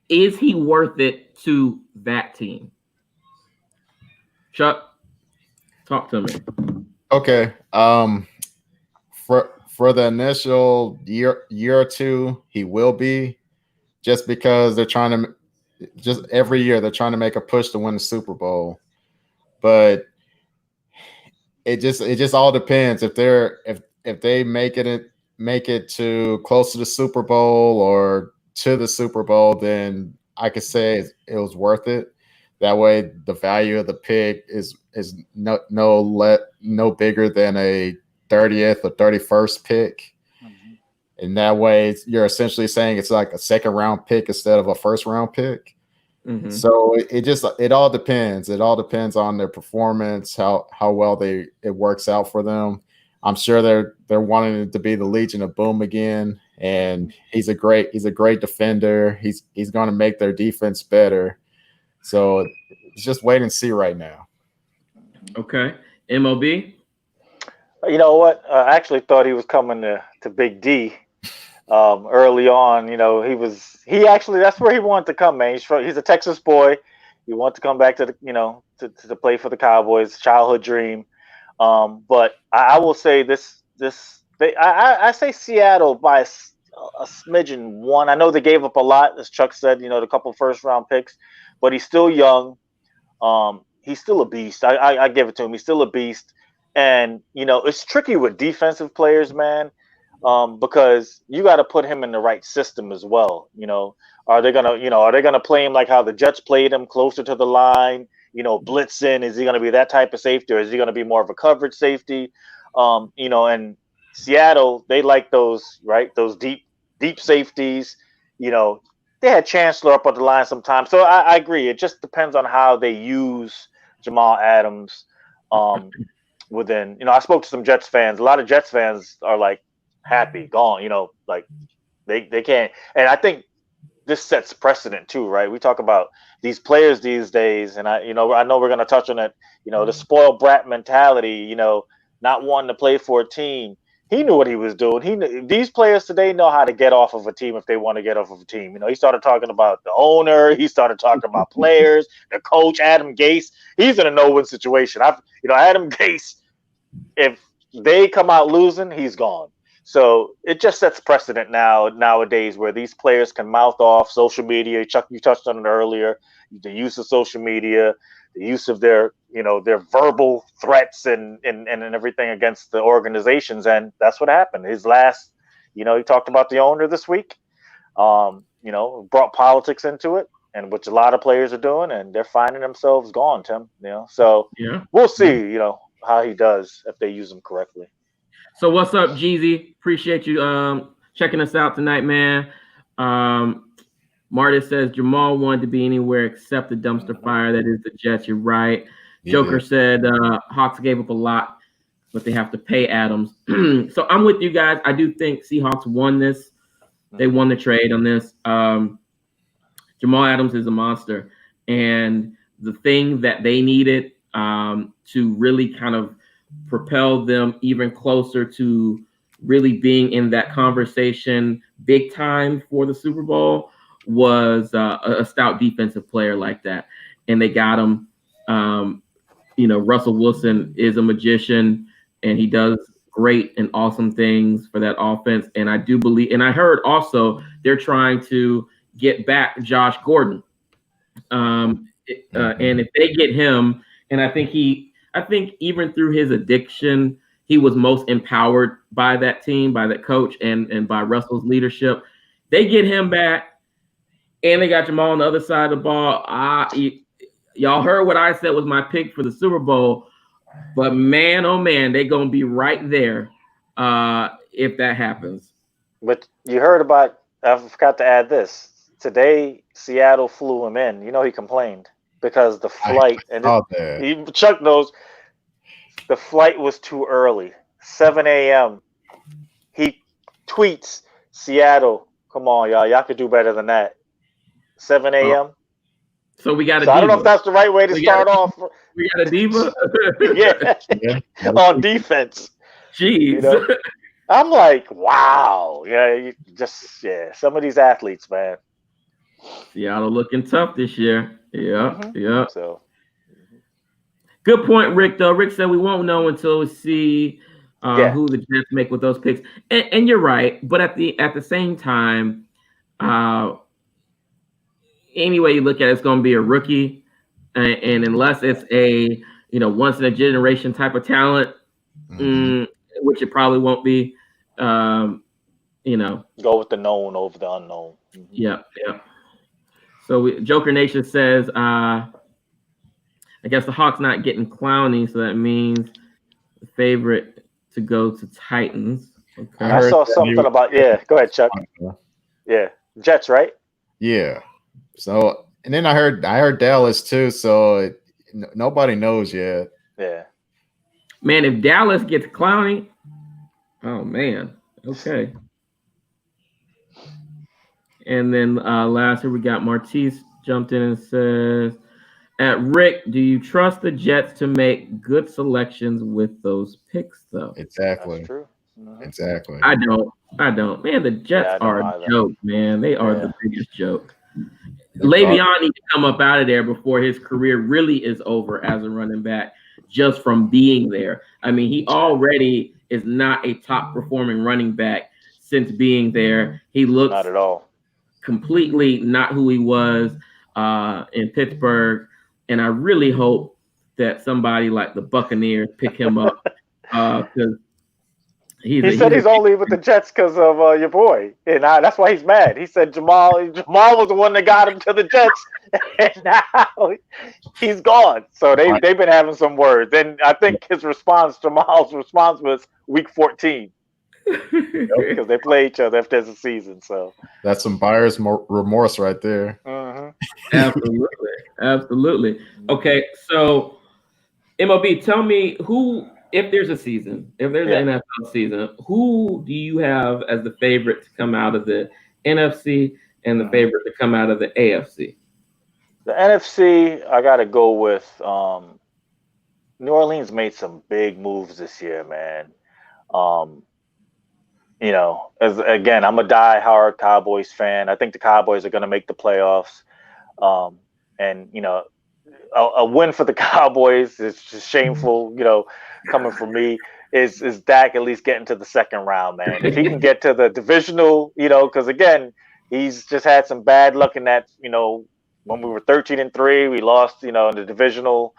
Is he worth it to that team? Chuck, talk to me. Okay. For the initial year or two, he will be, just because they're trying to every year they're trying to make a push to win the Super Bowl. But it just all depends if they make it to close to the Super Bowl or to the Super Bowl, then I could say it was worth it. That way, the value of the pick is no bigger than a 30th or 31st pick. Mm-hmm. And that way, you're essentially saying it's like a 2nd-round pick instead of a 1st-round pick. Mm-hmm. So it all depends. It all depends on their performance, how well it works out for them. I'm sure they're wanting it to be the Legion of Boom again, and he's a great defender. He's going to make their defense better. So it's just wait and see right now. Okay. MLB? You know what? I actually thought he was coming to Big D early on. That's where he wanted to come, man. He's a Texas boy. He wanted to come back to to play for the Cowboys, childhood dream. But I will say I say Seattle by a smidgen one. I know they gave up a lot, as Chuck said, the couple 1st-round picks, but he's still young. He's still a beast. I give it to him. He's still a beast. And, it's tricky with defensive players, man, because you got to put him in the right system as well. Are they gonna play him like how the Jets played him, closer to the line, blitzing? Is he going to be that type of safety, or is he going to be more of a coverage safety? And Seattle, they like those deep safeties. They had Chancellor up on the line sometimes. So I agree. It just depends on how they use Jamal Adams. Within, I spoke to some Jets fans. A lot of Jets fans are like happy, gone. They can't. And I think this sets precedent too, right? We talk about these players these days, and I know we're going to touch on it. The spoiled brat mentality. Not wanting to play for a team. He knew what he was doing. These players today know how to get off of a team if they want to get off of a team. He started talking about the owner. He started talking about players, the coach, Adam Gase. He's in a no-win situation. Adam Gase, if they come out losing, he's gone. So it just sets precedent nowadays where these players can mouth off social media. Chuck, you touched on it earlier. The use of social media, the use of their verbal threats and everything against the organizations. And that's what happened. His last, he talked about the owner this week, brought politics into it, and which a lot of players are doing, and they're finding themselves gone, Tim, so we'll see, how he does if they use him correctly. So what's up, Jeezy? Appreciate you checking us out tonight, man. Martis says Jamal wanted to be anywhere except the dumpster fire. That is the Jets. You're right. Joker said Hawks gave up a lot but they have to pay Adams. So I'm with you guys. I do think Seahawks won this. They won the trade on this. Jamal Adams is a monster. And the thing that they needed to really kind of propel them even closer to really being in that conversation big time for the Super Bowl was a stout defensive player like that. And they got him. Russell Wilson is a magician, and he does great and awesome things for that offense. And I do believe, and I heard also they're trying to get back Josh Gordon. And if they get him, and I think even through his addiction, he was most empowered by that team, by that coach, and by Russell's leadership. They get him back, and they got Jamal on the other side of the ball. Y'all heard what I said was my pick for the Super Bowl, but man, oh man, they're gonna be right there if that happens. But you heard about? I forgot to add this. Today, Seattle flew him in. You know, he complained because the flight, Chuck knows, the flight was too early. 7 a.m. He tweets, Seattle, come on, y'all. Y'all could do better than that. 7 a.m. So we got a diva. I don't know if that's the right way to start off. We got a diva? Yeah. On defense. Jeez. You know? I'm like, wow. Yeah, some of these athletes, man. Seattle looking tough this year. Yeah, yeah. So, good point, Rick. Though Rick said we won't know until we see who the Jets make with those picks. And you're right, but at the same time, any way you look at it, it's going to be a rookie, and unless it's a once in a generation type of talent, which it probably won't be. Go with the known over the unknown. Yeah. So Joker Nation says, I guess the Hawks not getting Clowney, so that means the favorite to go to Titans. Okay. I saw something about Go ahead, Chuck. Yeah, Jets, right? Yeah. So and then I heard Dallas too. So nobody knows yet. Yeah. Man, if Dallas gets Clowney, oh man. Okay. And then last year we got Martise jumped in and says, Rick, do you trust the Jets to make good selections with those picks, though? Exactly. That's true. Exactly. I don't. Man, the Jets are a joke, man. They are the biggest joke. Le'Veon needs to come up out of there before his career really is over as a running back, just from being there. I mean, he already is not a top performing running back since being there. He looks not at all. Completely not who he was in Pittsburgh, and I really hope that somebody like the Buccaneers pick him up because he said he's only with the Jets because of your boy, and that's why he's mad. He said Jamal was the one that got him to the Jets, and now he's gone. So they've been having some words, and I think Jamal's response was Week 14. Because they play each other if there's a season, so that's some buyer's remorse right there. Absolutely. Okay, so MLB, tell me if there's a season, if there's an NFL season, who do you have as the favorite to come out of the NFC and the favorite to come out of the AFC? The NFC, I got to go with New Orleans made some big moves this year, man. Again, I'm a die-hard Cowboys fan. I think the Cowboys are going to make the playoffs. And a win for the Cowboys is just shameful, coming from me, is Dak at least getting to the second round, man. If he can get to the divisional, because again, he's just had some bad luck in that, when we were 13-3, we lost, in the divisional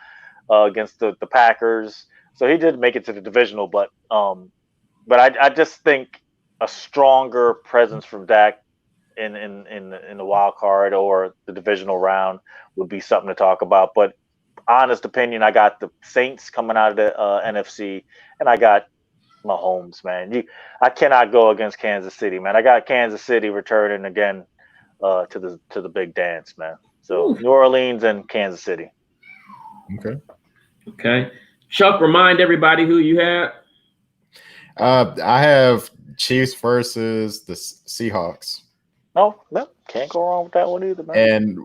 against the Packers. So he did make it to the divisional, but I just think a stronger presence from Dak in the wild card or the divisional round would be something to talk about. But honest opinion, I got the Saints coming out of the NFC, and I got Mahomes, man. I cannot go against Kansas City, man. I got Kansas City returning again to the big dance, man. So New Orleans and Kansas City. Okay. Chuck, remind everybody who you had. I have Chiefs versus the Seahawks. No, can't go wrong with that one either, man.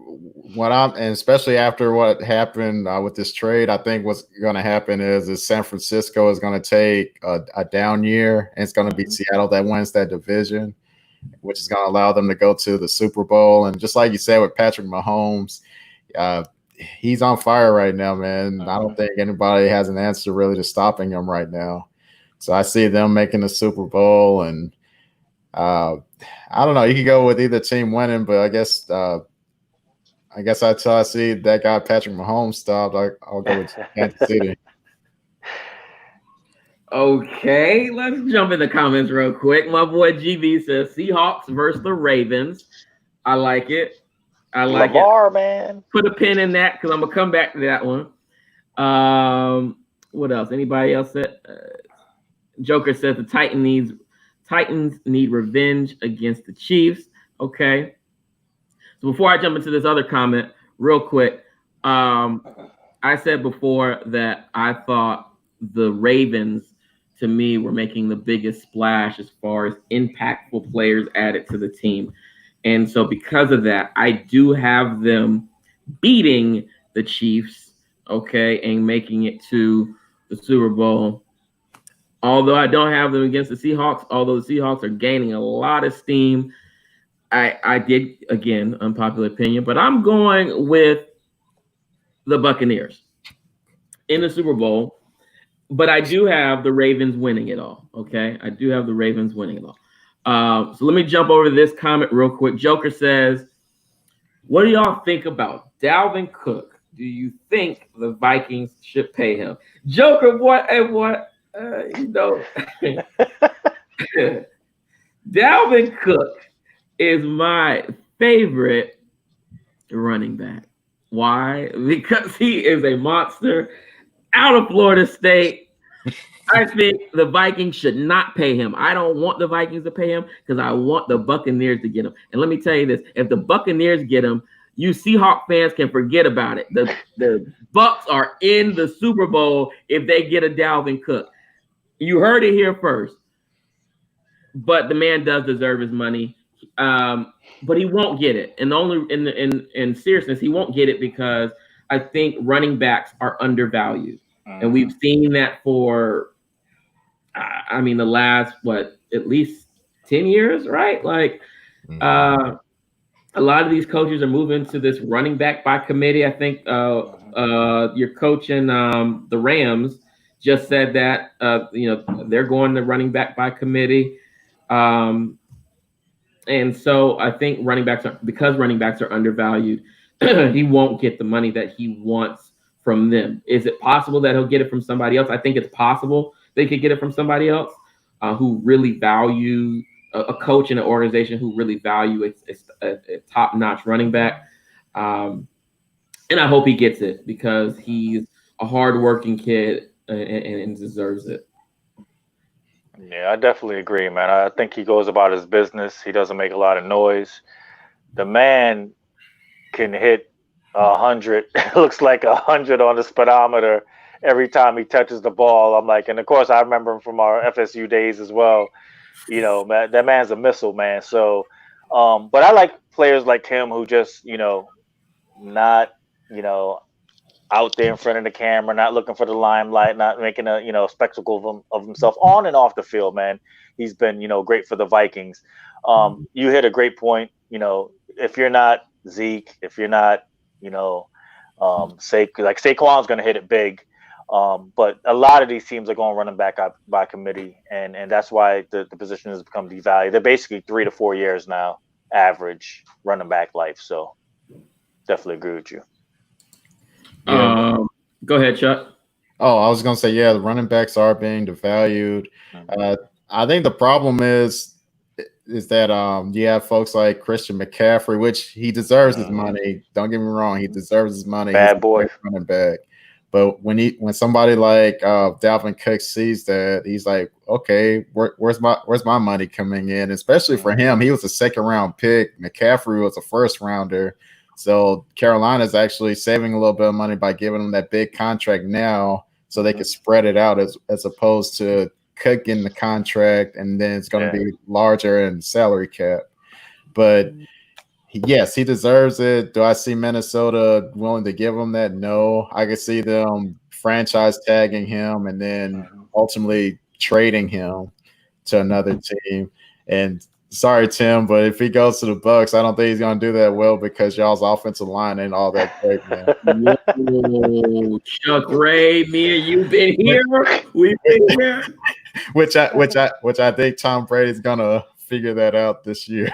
And especially after what happened with this trade, I think what's going to happen is San Francisco is going to take a down year, and it's going to be Seattle that wins that division, which is going to allow them to go to the Super Bowl. And just like you said with Patrick Mahomes, he's on fire right now, man. I don't think anybody has an answer really to stopping him right now. So I see them making the Super Bowl, and I don't know. You could go with either team winning, but I guess until I see that guy Patrick Mahomes stopped, I'll go with Kansas City. Okay, let's jump in the comments real quick. My boy GB says Seahawks versus the Ravens. I like it. Lamar, man. Put a pin in that because I'm gonna come back to that one. What else? Anybody else said? Joker says the Titans need revenge against the Chiefs. Okay. So before I jump into this other comment, real quick, I said before that I thought the Ravens, to me, were making the biggest splash as far as impactful players added to the team. And so because of that, I do have them beating the Chiefs, okay, and making it to the Super Bowl. Although I don't have them against the Seahawks, although the Seahawks are gaining a lot of steam, I did, again, unpopular opinion, but I'm going with the Buccaneers in the Super Bowl. But I do have the Ravens winning it all, okay? I do have the Ravens winning it all. So let me jump over to this comment real quick. Joker says, what do y'all think about Dalvin Cook? Do you think the Vikings should pay him? Joker, what? Dalvin Cook is my favorite running back. Why? Because he is a monster out of Florida State. I think the Vikings should not pay him. I don't want the Vikings to pay him because I want the Buccaneers to get him. And let me tell you this, if the Buccaneers get him, you Seahawks fans can forget about it. The Bucs are in the Super Bowl if they get a Dalvin Cook. You heard it here first. But the man does deserve his money. But he won't get it. And only in seriousness, he won't get it because I think running backs are undervalued. And we've seen that for the last at least 10 years, right? Like a lot of these coaches are moving to this running back by committee. I think your coach in the Rams just said that they're going to running back by committee. And so I think because running backs are undervalued, he won't get the money that he wants from them. Is it possible that he'll get it from somebody else? I think it's possible they could get it from somebody else who really value a coach in an organization who really value a top-notch running back. And I hope he gets it because he's a hard-working kid and deserves it. Yeah, I definitely agree, man. I think he goes about his business. He doesn't make a lot of noise. The man can hit 100. It looks like 100 on the speedometer every time he touches the ball. I'm like, and of course I remember him from our FSU days as well. Man, that man's a missile, man. So, but I like players like him who just, not, out there in front of the camera, not looking for the limelight, not making a spectacle of himself on and off the field, man. He's been, great for the Vikings. You hit a great point. If you're not Zeke, if you're not, like Saquon's going to hit it big. But a lot of these teams are going running back by committee, and that's why the position has become devalued. They're basically 3 to 4 years now, average running back life. So definitely agree with you. Go ahead, Chuck. Oh, I was going to say, the running backs are being devalued. I think the problem is that you have folks like Christian McCaffrey, which he deserves his money. Don't get me wrong, he deserves his money. Bad boy running back. But when somebody like Dalvin Cook sees that, he's like, okay, where's my money coming in? Especially for him, he was a second-round pick. McCaffrey was a first-rounder. So Carolina's actually saving a little bit of money by giving him that big contract now so they can spread it out as opposed to cut in the contract, and then it's going to be larger in salary cap. But yes, he deserves it. Do I see Minnesota willing to give him that? No. I can see them franchise tagging him and then ultimately trading him to another team. And sorry, Tim, but if he goes to the Bucks, I don't think he's going to do that well because y'all's offensive line ain't all that great, man. Whoa, Chuck Ray, me and you been here. We've been here. which I think Tom Brady's going to figure that out this year.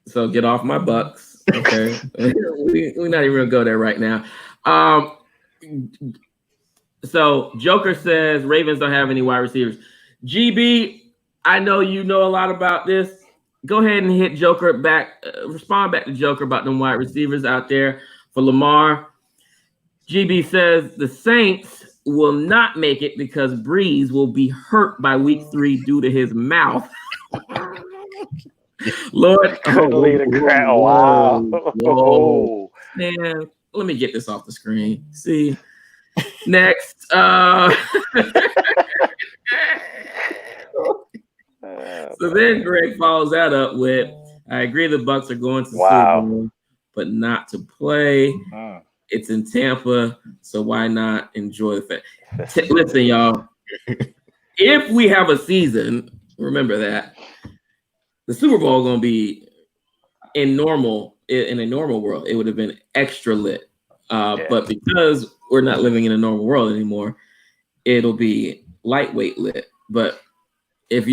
So get off my Bucks, okay? We're not even gonna go there right now. So Joker says Ravens don't have any wide receivers. GB, I know you know a lot about this. Go ahead and hit Joker back. Respond back to Joker about them wide receivers out there for Lamar. GB says the Saints will not make it because Breeze will be hurt by week 3 due to his mouth. Lord, wow. Whoa. Man, let me get this off the screen. See, next. So then Greg follows that up with, I agree the Bucks are going to Super Bowl, but not to play. It's in Tampa, so why not enjoy the fact? Listen, y'all, if we have a season, remember that the Super Bowl going to be in a normal world, it would have been extra lit. But because we're not living in a normal world anymore, it'll be lightweight lit. But if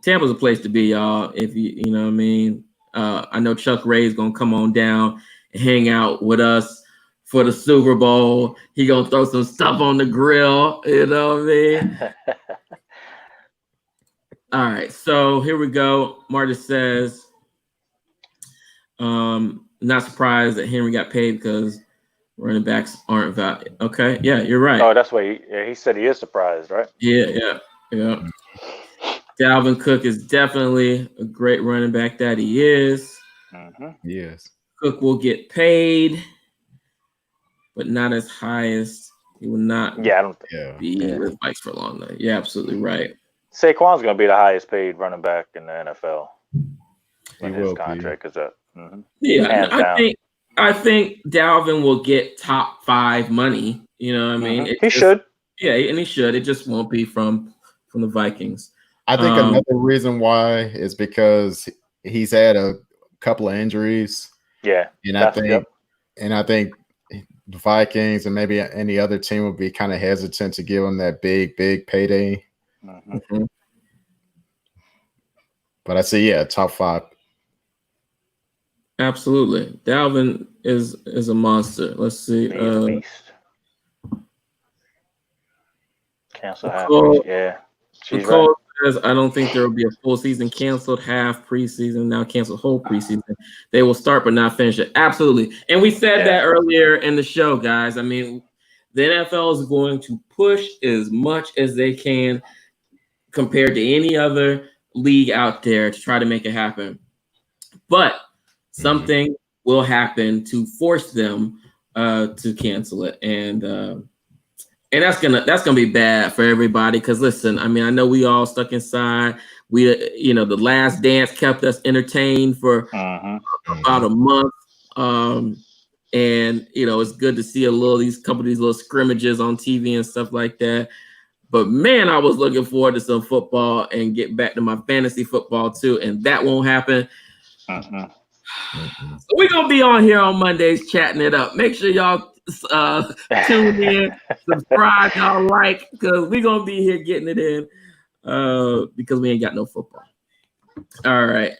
Tampa's a place to be, y'all. If you know what I mean. I know Chuck Ray is gonna come on down and hang out with us for the Super Bowl. He gonna throw some stuff on the grill. You know what I mean. All right, so here we go. Martis says, not surprised that Henry got paid because running backs aren't valued. Okay, yeah, you're right. Oh, that's why he said he is surprised, right? Yeah. Dalvin Cook is definitely a great running back that he is. Yes. Cook will get paid, but not as high as he will not I don't be with Vikes for long though. You're absolutely right. Saquon's going to be the highest paid running back in the NFL when his contract is up. Yeah, I think Dalvin will get top 5 money. You know what I mean? He should. Yeah, and he should. It just won't be from the Vikings. I think another reason why is because he's had a couple of injuries. Yeah, and I think the Vikings and maybe any other team would be kind of hesitant to give him that big payday. But I say, top 5. Absolutely. Dalvin is a monster. Let's see. Cancel half. Nicole says, I don't think there will be a full season canceled, half preseason, now canceled whole preseason. They will start but not finish it. Absolutely. And we said that earlier in the show, guys. I mean, the NFL is going to push as much as they can compared to any other league out there to try to make it happen. But something will happen to force them to cancel it. And that's gonna be bad for everybody. Because listen, I mean, I know we all stuck inside. We, the Last Dance kept us entertained for about a month. And it's good to see these little scrimmages on TV and stuff like that. But man, I was looking forward to some football and get back to my fantasy football too, and that won't happen. So we're gonna be on here on Mondays chatting it up. Make sure y'all tune in, subscribe, y'all because we're gonna be here getting it in because we ain't got no football. All right.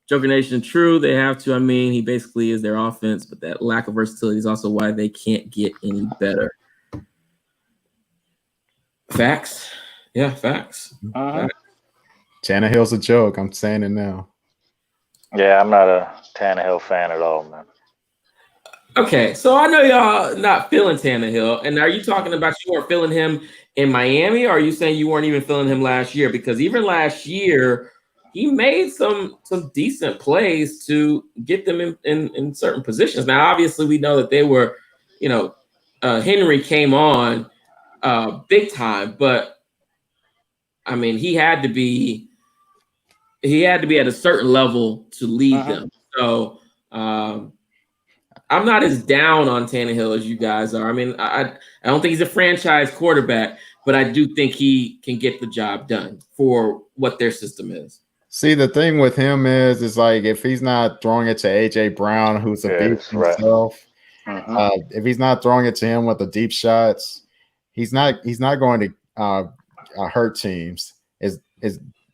Joker Nation, true, they have to. I mean, he basically is their offense, but that lack of versatility is also why they can't get any better. Facts. Yeah, facts. Tannehill's a joke. I'm saying it now. Yeah, I'm not a Tannehill fan at all, man. Okay, so I know y'all not feeling Tannehill, and are you talking about you weren't feeling him in Miami, or are you saying you weren't even feeling him last year? Because even last year, he made some decent plays to get them in certain positions. Now, obviously, we know that they were, Henry came on big time, but I mean, he had to be at a certain level to lead them. So I'm not as down on Tannehill as you guys are. I mean, I don't think he's a franchise quarterback, but I do think he can get the job done for what their system is. See, the thing with him is like if he's not throwing it to AJ Brown, who's a beast himself, if he's not throwing it to him with the deep shots, he's not going to hurt teams. Is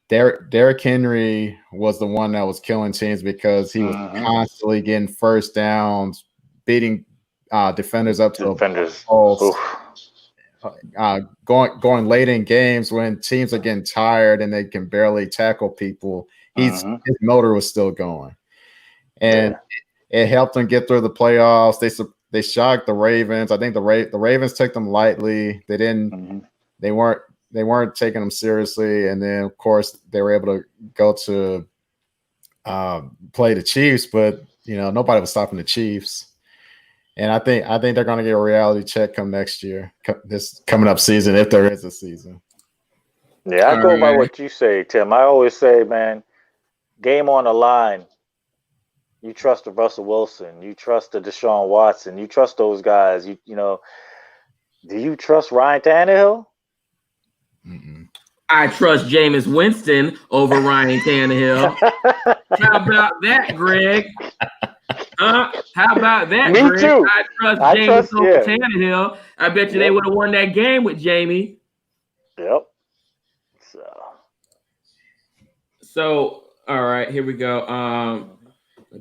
Derrick Henry was the one that was killing teams because he was constantly getting first downs, beating defenders up to balls, going late in games when teams are getting tired and they can barely tackle people. His motor was still going, and it helped them get through the playoffs. They shocked the Ravens. I think the Ravens took them lightly. They didn't. They weren't taking them seriously, and then of course they were able to go to play the Chiefs, but nobody was stopping the Chiefs. And I think they're going to get a reality check come next year, this coming up season, if there is a season. Yeah, I go by what you say, Tim. I always say, man, game on the line. You trust the Russell Wilson. You trust the Deshaun Watson. You trust those guys. Do you trust Ryan Tannehill? I trust Jameis Winston over Ryan Tannehill. How about that, Greg? How about that, Me Greg? too. I trust Jameis over Tannehill. I bet you they would have won that game with Jamie. Yep. So, all right, here we go.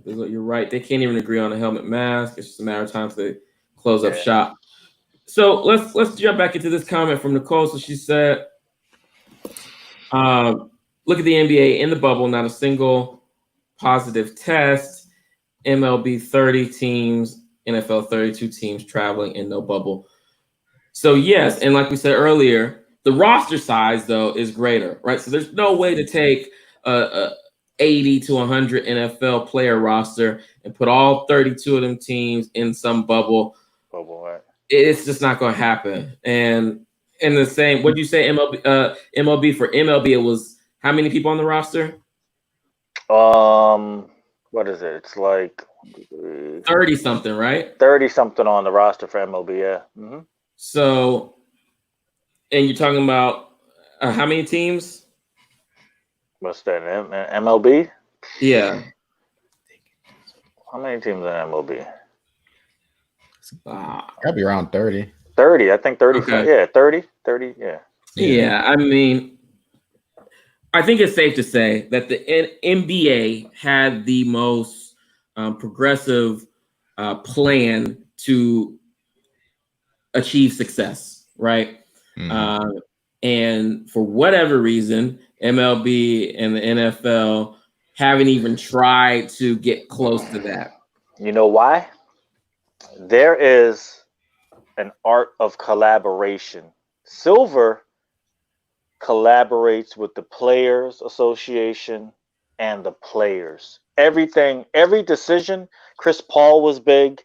You're right. They can't even agree on a helmet mask. It's just a matter of time till they close up shop. So let's jump back into this comment from Nicole. So she said, look at the NBA in the bubble, not a single positive test. MLB 30 teams, NFL 32 teams traveling in no bubble. So yes, and like we said earlier, the roster size though is greater, right? So there's no way to take a 80 to 100 NFL player roster and put all 32 of them teams in some bubble. Right. It's just not going to happen. And in the same, what did you say? MLB for MLB, it was how many people on the roster? What is it? It's like 30 something, right? 30 something on the roster for MLB. Yeah. So, and you're talking about how many teams? What's that? MLB? Yeah. How many teams in MLB? Gotta be around 30. 30, I think 30. Okay. Yeah, 30, yeah. Yeah, I mean, I think it's safe to say that the NBA had the most progressive plan to achieve success, right? And for whatever reason, MLB and the NFL haven't even tried to get close to that. You know why? There is an art of collaboration. Silver collaborates with the Players Association and the players. Every decision, Chris Paul was big.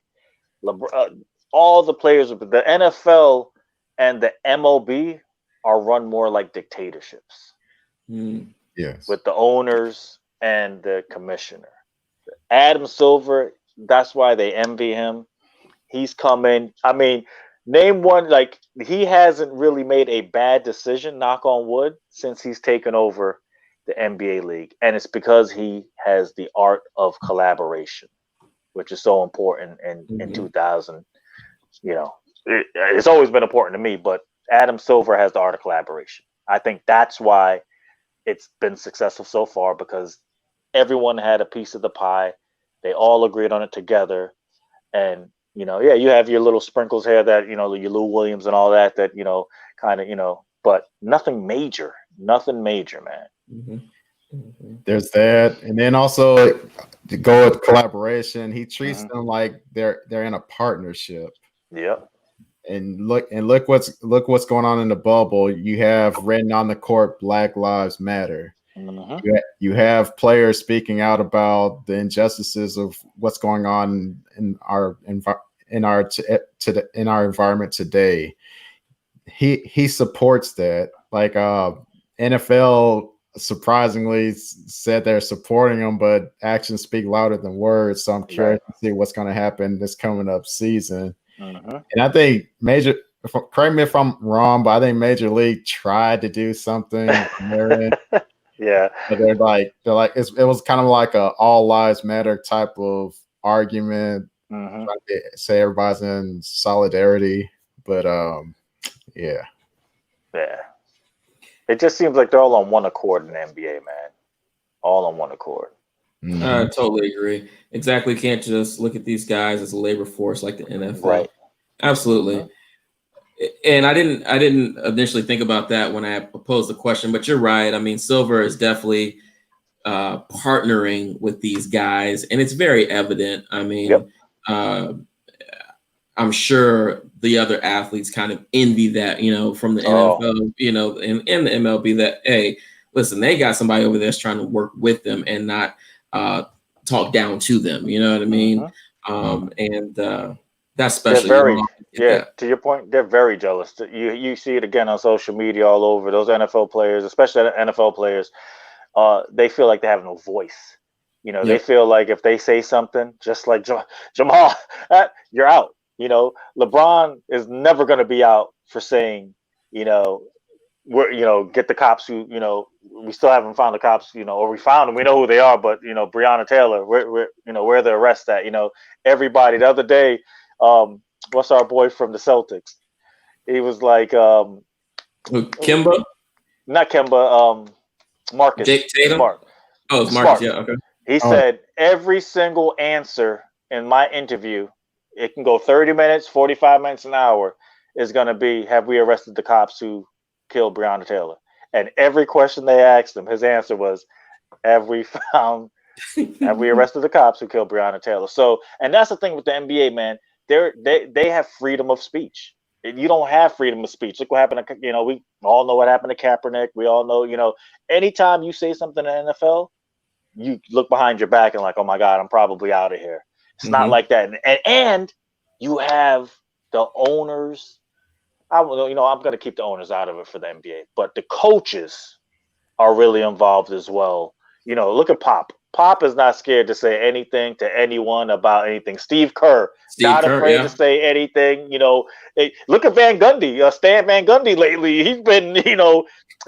All the players, the NFL and the MLB are run more like dictatorships. Yes. With the owners and the commissioner. Adam Silver, that's why they envy him. He's coming. I mean, name one, like, he hasn't really made a bad decision, knock on wood, since he's taken over the NBA league. And it's because he has the art of collaboration, which is so important in 2000. It's always been important to me, but Adam Silver has the art of collaboration. I think that's why it's been successful so far, because everyone had a piece of the pie. They all agreed on it together. And, you have your little sprinkles here that, your Lou Williams and all that, kind of, but nothing major, man. There's that. And then also to go with collaboration, he treats them like they're in a partnership. Yep. And look what's going on in the bubble. You have written on the court, Black Lives Matter. You have players speaking out about the injustices of what's going on in in our in our environment today, he supports that. Like NFL surprisingly said they're supporting him, but actions speak louder than words. So I'm curious to see what's going to happen this coming up season. And I think correct me if I'm wrong, but I think Major League tried to do something from their end. Yeah, but they're like it was kind of like a all lives matter type of argument. Trying to say everybody's in solidarity, but yeah. It just seems like they're all on one accord in the NBA, man. All on one accord. I totally agree. Exactly. Can't just look at these guys as a labor force like the NFL. Right. Absolutely. And I didn't initially think about that when I posed the question, but you're right. I mean, Silver is definitely partnering with these guys, and it's very evident. I mean, I'm sure the other athletes kind of envy that, from the NFL, and the MLB that, hey, listen, they got somebody over there that's trying to work with them and not talk down to them. You know what I mean? And that's especially to your point, they're very jealous. You see it again on social media all over. Those NFL players, especially NFL players, they feel like they have no voice. They feel like if they say something, just like Jamal, you're out. LeBron is never going to be out for saying, we're, get the cops who, we still haven't found the cops, or we found them, we know who they are, but, Breonna Taylor, where the arrest at, everybody. The other day, what's our boy from the Celtics? He was like, Kemba? Not Kemba, Marcus. Jake Tatum? It's Marcus, yeah, okay. He said every single answer in my interview, it can go 30 minutes, 45 minutes, an hour, is going to be, have we arrested the cops who killed Breonna Taylor? And every question they asked him, his answer was, have we arrested the cops who killed Breonna Taylor? So, and that's the thing with the NBA, man. They have freedom of speech. You don't have freedom of speech. Look what happened to, we all know what happened to Kaepernick. We all know, anytime you say something in the NFL, you look behind your back and like, oh my God, I'm probably out of here. It's not like that. And you have the owners. I'm going to keep the owners out of it for the NBA, but the coaches are really involved as well. Look at Pop. Pop is not scared to say anything to anyone about anything. Steve Kerr, not afraid to say anything. Look at Van Gundy, Stan Van Gundy lately. He's been,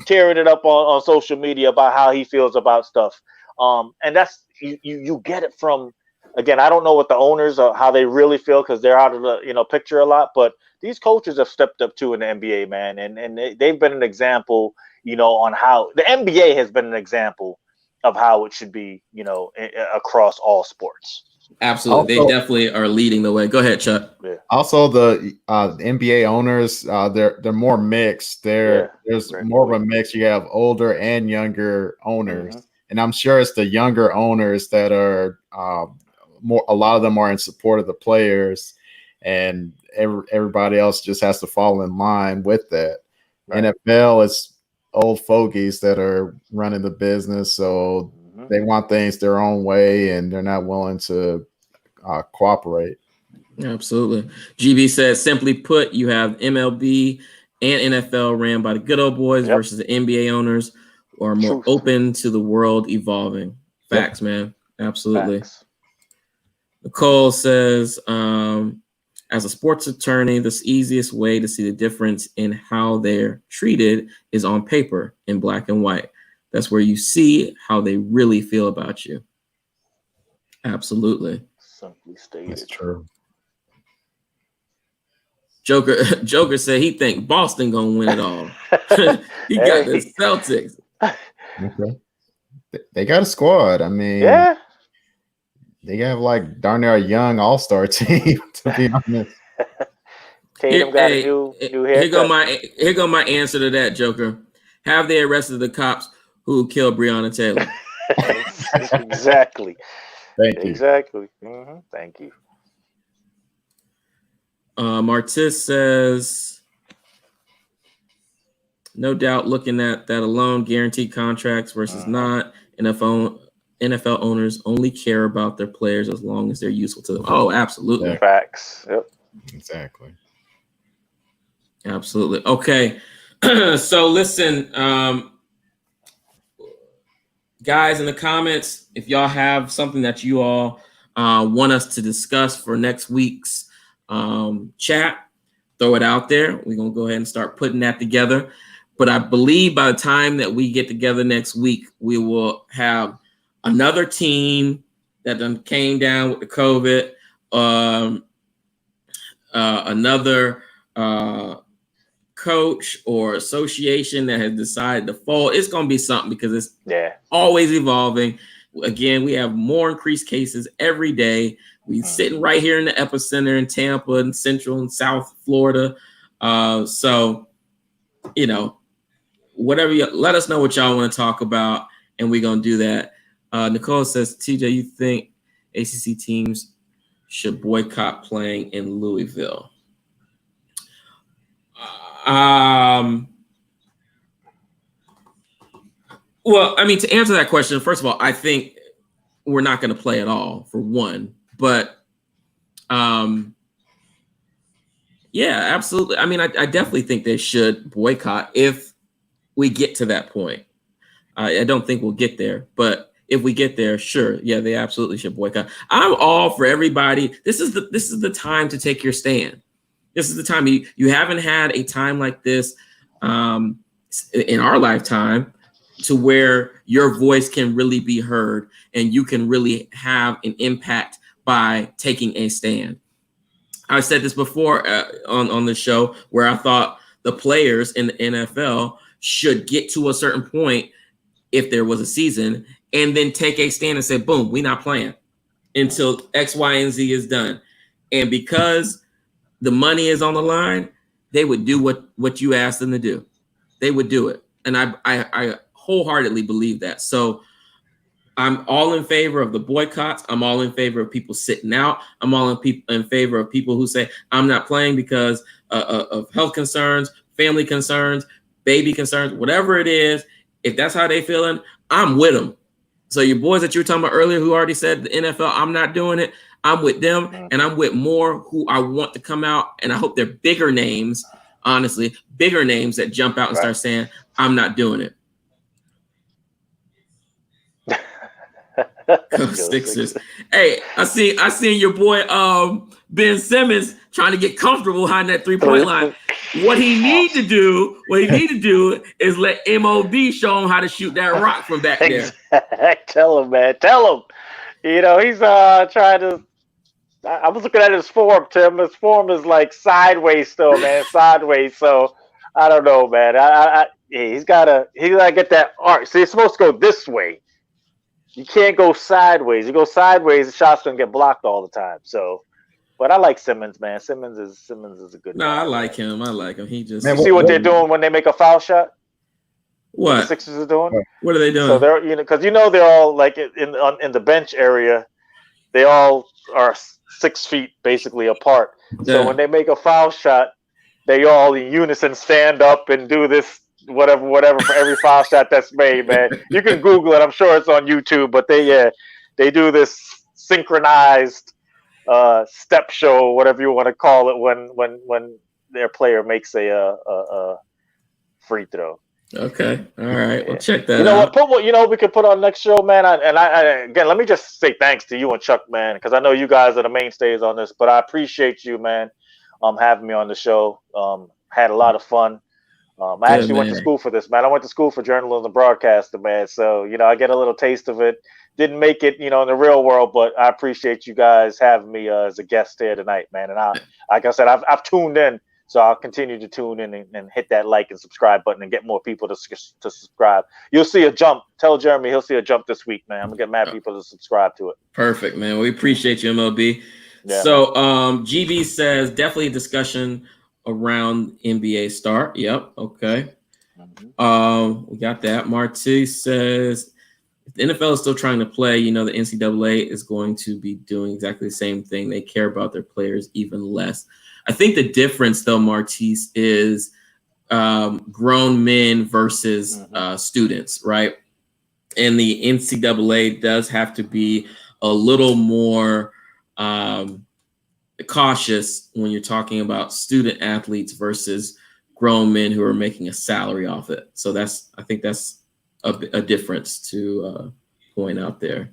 tearing it up on social media about how he feels about stuff. And that's, you get it from, again, I don't know what the owners are, how they really feel, because they're out of the picture a lot. But these coaches have stepped up too in the NBA, man, and they've been an example, on how the NBA has been an example of how it should be, across all sports. Absolutely, they definitely are leading the way. Go ahead, Chuck. Yeah. Also, the NBA owners, they're more mixed. There's more of a mix. You have older and younger owners, and I'm sure it's the younger owners that are more. A lot of them are in support of the players, and everybody else just has to fall in line with that. Right. NFL is old fogies that are running the business, so they want things their own way, and they're not willing to cooperate. Absolutely. GB says, simply put, you have MLB and NFL ran by the good old boys versus the NBA owners who are more open to the world evolving. Facts, man. Absolutely. Facts. Nicole says, as a sports attorney, the easiest way to see the difference in how they're treated is on paper in black and white. That's where you see how they really feel about you. Absolutely. Simply stated. That's true. Joker said he think Boston gonna win it all. He got the Celtics. Okay. They got a squad. I mean, they have like darn near a young all-star team, to be honest. Tatum got a new haircut. Here go my answer to that, Joker. Have they arrested the cops who killed Breonna Taylor? Exactly. Thank you. Exactly. Thank you. Martis says, no doubt looking at that alone, guaranteed contracts versus not. NFL owners only care about their players as long as they're useful to them. Oh, absolutely. Facts. Yep. Exactly. Absolutely. Okay. So listen, guys, in the comments, if y'all have something that you all want us to discuss for next week's chat, throw it out there. We're going to go ahead and start putting that together. But I believe by the time that we get together next week, we will have another team that done came down with the COVID, another coach or association that has decided to fall. It's going to be something because it's always evolving. Again, we have more increased cases every day. We're sitting right here in the epicenter in Tampa and Central and South Florida. So, you know, whatever let us know what y'all want to talk about, and we're going to do that. Nicole says, TJ, you think ACC teams should boycott playing in Louisville? Well, I mean, to answer that question, first of all, I think we're not going to play at all, for one. But, yeah, absolutely. I mean, I definitely think they should boycott if we get to that point. I don't think we'll get there, but if we get there, sure, yeah, they absolutely should boycott. I'm all for everybody. This is the time to take your stand. This is the time. You haven't had a time like this in our lifetime to where your voice can really be heard and you can really have an impact by taking a stand. I said this before on the show where I thought the players in the NFL should get to a certain point if there was a season and then take a stand and say, boom, we're not playing until X, Y, and Z is done. And because the money is on the line, they would do what you asked them to do. They would do it. And I wholeheartedly believe that. So I'm all in favor of the boycotts. I'm all in favor of people sitting out. I'm all in favor of people who say, I'm not playing because of health concerns, family concerns, baby concerns, whatever it is. If that's how they feeling, I'm with them. So your boys that you were talking about earlier who already said the NFL, I'm not doing it. I'm with them, and I'm with more who I want to come out, and I hope they're bigger names, honestly, bigger names that jump out and start saying, I'm not doing it. Sixers. Hey, I seen your boy Ben Simmons trying to get comfortable behind that 3-point line. What he need to do is let MLB show him how to shoot that rock from back there. Tell him, man. Tell him. You know, he's trying to. I was looking at his form, Tim. His form is like sideways still, man. Sideways. So I don't know, man. He's gotta get that arc. See, it's supposed to go this way. You can't go sideways. You go sideways, the shot's gonna get blocked all the time. So, but I like Simmons, man. Simmons is a good guy. I like him. He just. You see what they're doing when they make a foul shot? What the Sixers are doing? What are they doing? So they're because they're all like in the bench area. They all are 6 feet basically apart. Yeah. So when they make a foul shot, they all in unison stand up and do this. Whatever for every foul shot that's made, man. You can Google it. I'm sure it's on YouTube. But they do this synchronized step show, whatever you want to call it, when their player makes a free throw. Okay, all right. Well, check that. You know what? We could put on next show, man. Again, let me just say thanks to you and Chuck, man, because I know you guys are the mainstays on this. But I appreciate you, man, having me on the show. Had a lot of fun. I actually went to school for this, man. I went to school for journalism and broadcasting, man. So, I get a little taste of it. Didn't make it, in the real world, but I appreciate you guys having me as a guest here tonight, man. And like I said, I've tuned in, so I'll continue to tune in and hit that like and subscribe button and get more people to subscribe. You'll see a jump. Tell Jeremy he'll see a jump this week, man. I'm gonna get mad people to subscribe to it. Perfect, man. We appreciate you, MLB. Yeah, so, GB says definitely a discussion around NBA start. Yep. Okay. We got that. Marty says if the NFL is still trying to play, the NCAA is going to be doing exactly the same thing. They care about their players even less. I think the difference, though, Martise, is grown men versus students, right? And the NCAA does have to be a little more cautious when you're talking about student athletes versus grown men who are making a salary off it. So I think that's a difference to point out there.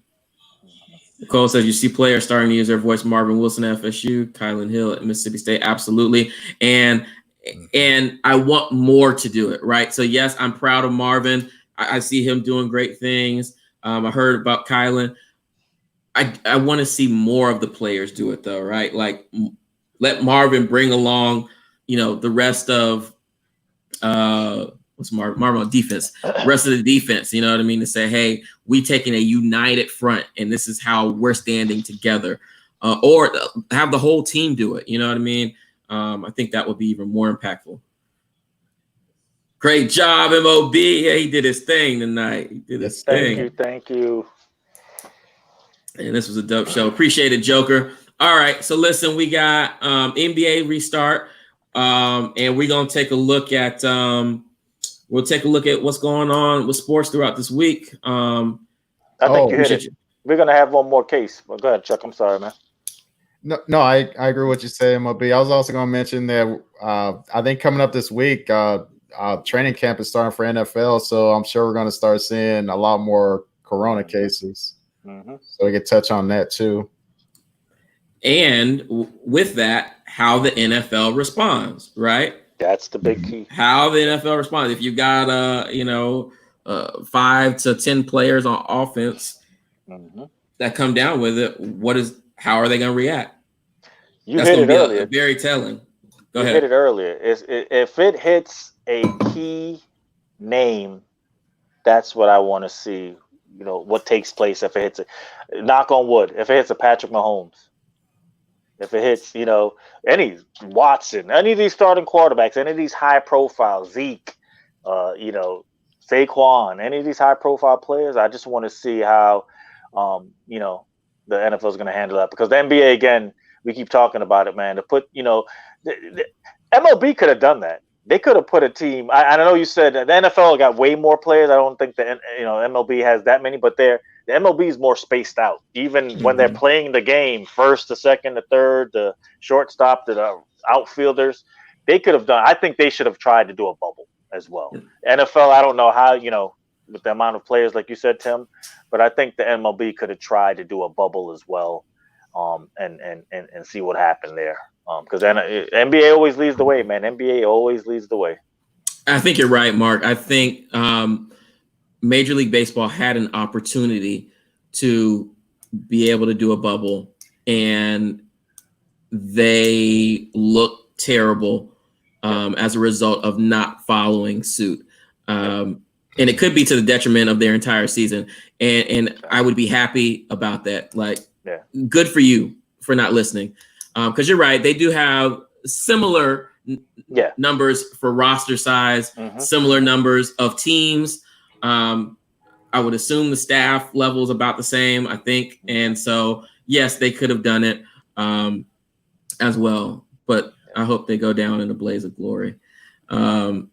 Nicole says, you see players starting to use their voice. Marvin Wilson at FSU, Kylan Hill at Mississippi State. Absolutely. And I want more to do it, right? So, yes, I'm proud of Marvin. I see him doing great things. I heard about Kylan. I want to see more of the players do it, though, right? Like, let Marvin bring along, the rest of Marvin on defense, rest of the defense, you know what I mean? To say, hey, we taking a united front and this is how we're standing together, or have the whole team do it. You know what I mean? I think that would be even more impactful. Great job, MLB. Yeah, he did his thing tonight. He did his thing. Thank you. And this was a dope show. Appreciate it, Joker. All right, so listen, we got NBA restart, and we're gonna take a look at we'll take a look at what's going on with sports throughout this week. I think you hit it. We're gonna have one more case. Well, go ahead, Chuck. I'm sorry, man. No, I agree with what you said, MLB. I was also going to mention that I think coming up this week, training camp is starting for NFL, so I'm sure we're going to start seeing a lot more Corona cases. Mm-hmm. So we can touch on that too. And with that, how the NFL responds, right? That's the big key. How the NFL responds. If you got 5 to 10 players on offense that come down with it, how are they going to react? That's hit it earlier. Very telling. Go ahead. Hit it earlier. If it hits a key name, that's what I want to see. What takes place if it hits knock on wood, if it hits a Patrick Mahomes, if it hits, any Watson, any of these starting quarterbacks, any of these high profile, Zeke, Saquon, any of these high profile players, I just want to see how, the NFL is going to handle that, because the NBA, again, we keep talking about it, man, to put, the MLB could have done that. They could have put a team. I know you said that the NFL got way more players. I don't think that MLB has that many, but the MLB is more spaced out. Even when they're playing the game, first, the second, the third, the shortstop, the outfielders, they could have done. I think they should have tried to do a bubble as well. NFL, I don't know how, with the amount of players, like you said, Tim, but I think the MLB could have tried to do a bubble as well, and see what happened there. Because NBA always leads the way, man. NBA always leads the way. I think you're right, Mark. I think Major League Baseball had an opportunity to be able to do a bubble, and they looked terrible as a result of not following suit. And it could be to the detriment of their entire season. And I would be happy about that. Like, good for you for not listening. Because you're right, they do have similar numbers for roster size, similar numbers of teams. I would assume the staff level is about the same, I think. And so, yes, they could have done it as well. But I hope they go down in a blaze of glory. But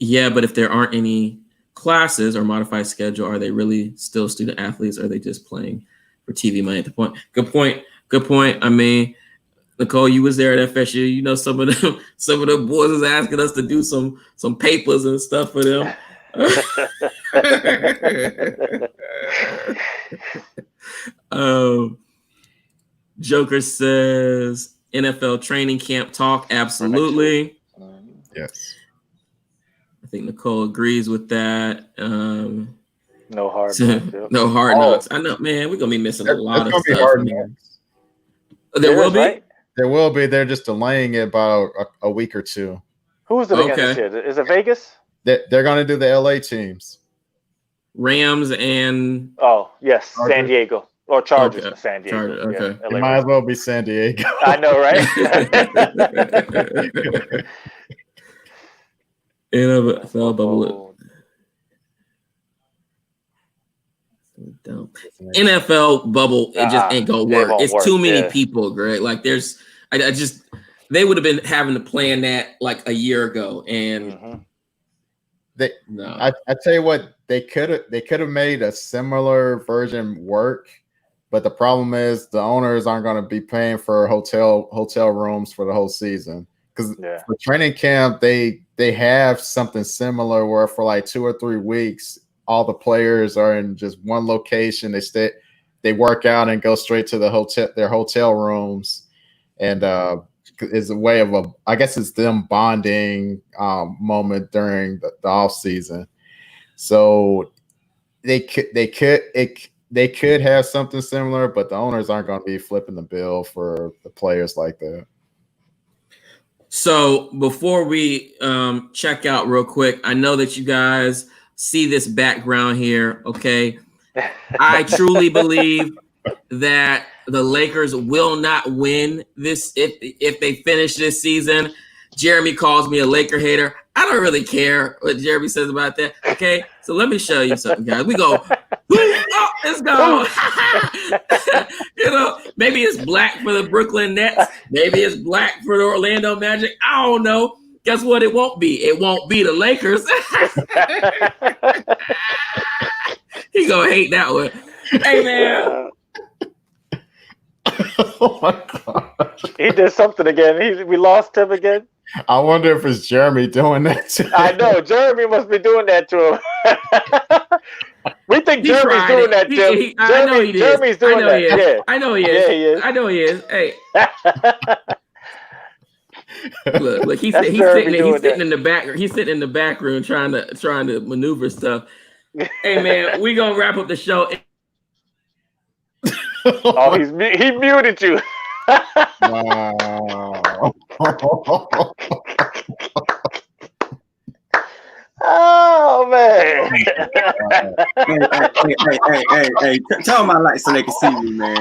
if there aren't any classes or modified schedule, are they really still student athletes? Or are they just playing for TV money at the point? Good point. I mean, Nicole, you was there at FSU. Some of the boys was asking us to do some papers and stuff for them. Joker says NFL training camp talk. Absolutely. Yes. I think Nicole agrees with that. No hard knocks. No hard knocks. I know, man. We're gonna be missing a lot of stuff. Hard there will be. Right? There will be. They're just delaying it about a week or two. Who's it against this year? Is it Vegas? They're going to do the LA teams. Rams and yes, Chargers. San Diego or Chargers in San Diego. Chargers, okay. It might as well be San Diego. I know, right? NFL bubble. NFL bubble, it just ain't gonna work. It's too many people, Greg. Like they would have been having to plan that like a year ago, and I tell you what, they could have made a similar version work But the problem is the owners aren't going to be paying for hotel rooms for the whole season. Because for training camp, they have something similar where for like 2 or 3 weeks, all the players are in just one location. They work out and go straight to their hotel rooms, and is a way of I guess it's them bonding moment during the off season. So they could have something similar, but the owners aren't going to be flipping the bill for the players like that. So before we check out real quick, I know that you guys see this background here, okay? I truly believe that the Lakers will not win this if they finish this season. Jeremy calls me a Laker hater. I don't really care what Jeremy says about that, okay? So let me show you something, guys. We go, oh, let's go. You know, maybe it's black for the Brooklyn Nets. Maybe it's black for the Orlando Magic. I don't know. Guess what it won't be? It won't be the Lakers. He gonna hate that one. Hey, man. Oh, my God. He did something again. We lost him again. I wonder if it's Jeremy doing that to him. I know. Jeremy must be doing that to him. We think Jeremy's doing that, Jim. I know he is. Jeremy's doing that. Yeah. I know he is. Yeah, he is. I know he is. Hey. Look, he's sitting in the back. He's sitting in the back room trying to maneuver stuff. Hey, man, we gonna wrap up the show. Oh, he muted you. Wow. Oh, man. Hey, tell my light so they can see me, man.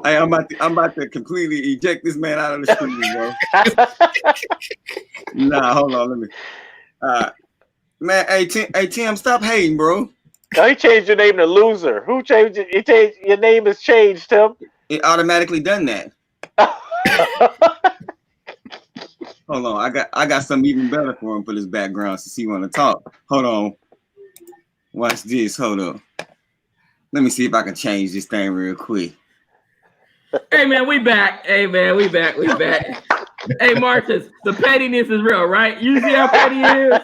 Hey, I'm about to completely eject this man out of the studio, bro. Nah, hold on, let me. Man, hey Tim, stop hating, bro. No, he changed your name to Loser. Who changed it? He changed your name is changed, Tim. It automatically done that. Hold on, I got something even better for him for this background since he want to talk. Hold on. Watch this. Hold up. Let me see if I can change this thing real quick. Hey, man, we back. Hey, man, we back. Hey, Marcus, the pettiness is real, right? You see how petty he is?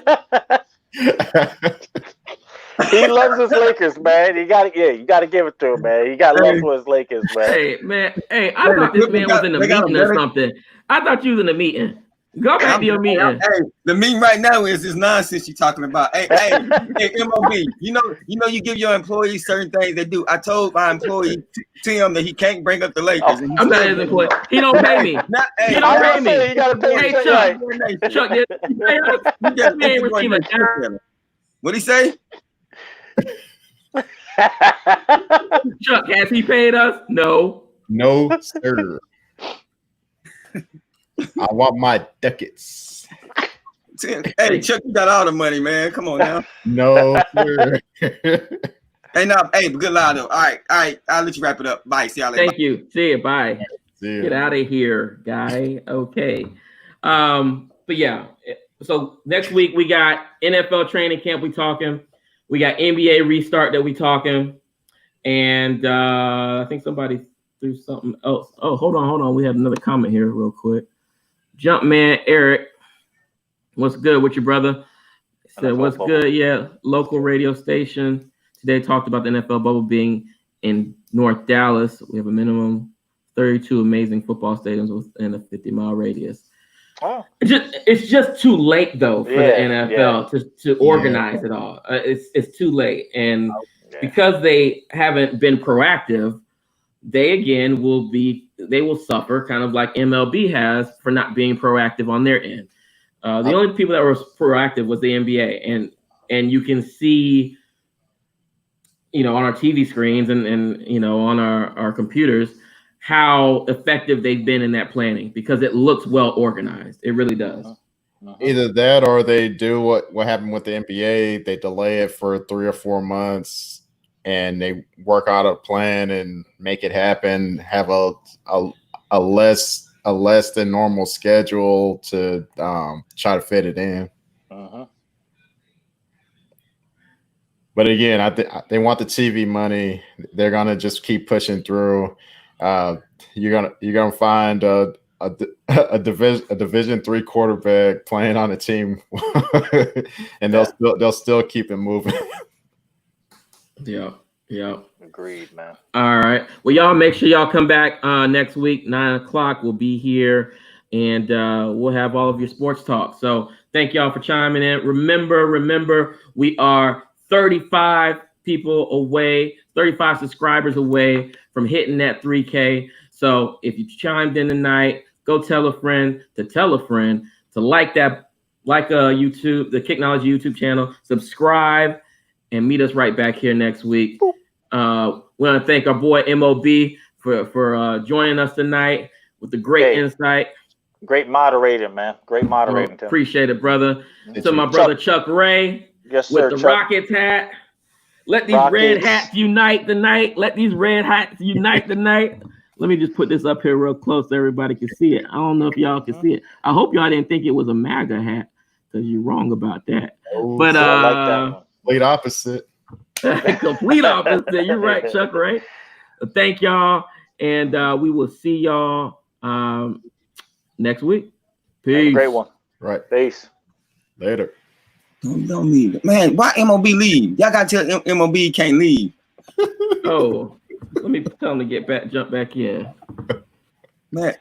He loves his Lakers, man. You gotta give it to him, man. He got love for his Lakers, man. Hey, man. Hey, I thought this man was in a meeting or something. I thought you was in a meeting. Go back to your meeting. Hey, the meeting right now is this nonsense you talking about. Hey, MLB, you know, you give your employees certain things they do. I told my employee Tim that he can't bring up the Lakers. I'm not his employee. He don't pay me. He don't pay me. You gotta pay me. Chuck, did he pay us? We ain't receiving a dime. What'd he say? Chuck, has he paid us? No. No, sir. I want my ducats. Hey, Chuck, you got all the money, man. Come on now. No, sir. Hey, good loud though. All right. I'll let you wrap it up. Bye. See y'all later. Thank you. See you. Bye. See you. Get out of here, guy. Okay. But yeah. So next week we got NFL training camp. We talking. We got NBA restart that we talking. And I think somebody threw something else. Oh, hold on. We have another comment here real quick. Jumpman Eric, what's good with you, brother? Said, what's good? Yeah, local radio station. Today talked about the NFL bubble being in North Dallas. We have a minimum 32 amazing football stadiums within a 50-mile radius. Oh. It's just too late, though, for the NFL to organize it all. It's too late. And because they haven't been proactive, they again will suffer kind of like MLB has for not being proactive on their end. The only people that were proactive was the NBA, and you can see, on our TV screens and on our computers how effective they've been in that planning because it looks well organized. It really does. Either that or they do what happened with the NBA. They delay it for 3 or 4 months and they work out a plan and make it happen. Have a less than normal schedule to try to fit it in. But again, they want the TV money. They're gonna just keep pushing through. You're gonna find a Division III quarterback playing on a team, and they'll still keep it moving. Yeah. Agreed, man. All right. Well, y'all make sure y'all come back next week, 9:00. We'll be here, and we'll have all of your sports talk. So thank y'all for chiming in. Remember, we are 35 people away, 35 subscribers away from hitting that 3K. So if you chimed in tonight, go tell a friend to like YouTube, the KICKnology YouTube channel, subscribe, and meet us right back here next week. We want to thank our boy MLB for joining us tonight with the great insight. Great moderator, man. Great moderating. Appreciate it, brother. To my brother Chuck Ray. Yes, sir, with the Rockets hat. Let these red hats unite tonight. Let me just put this up here real close so everybody can see it. I don't know if y'all can see it. I hope y'all didn't think it was a MAGA hat, because you're wrong about that. But I like that one. Complete opposite. Complete opposite. You're right, Chuck, right? Thank y'all, and we will see y'all next week. Peace. Have a great one. Right. Peace. Later. Don't leave it. Man, why MLB leave? Y'all gotta tell MLB can't leave. Oh, let me tell him to jump back in. Man.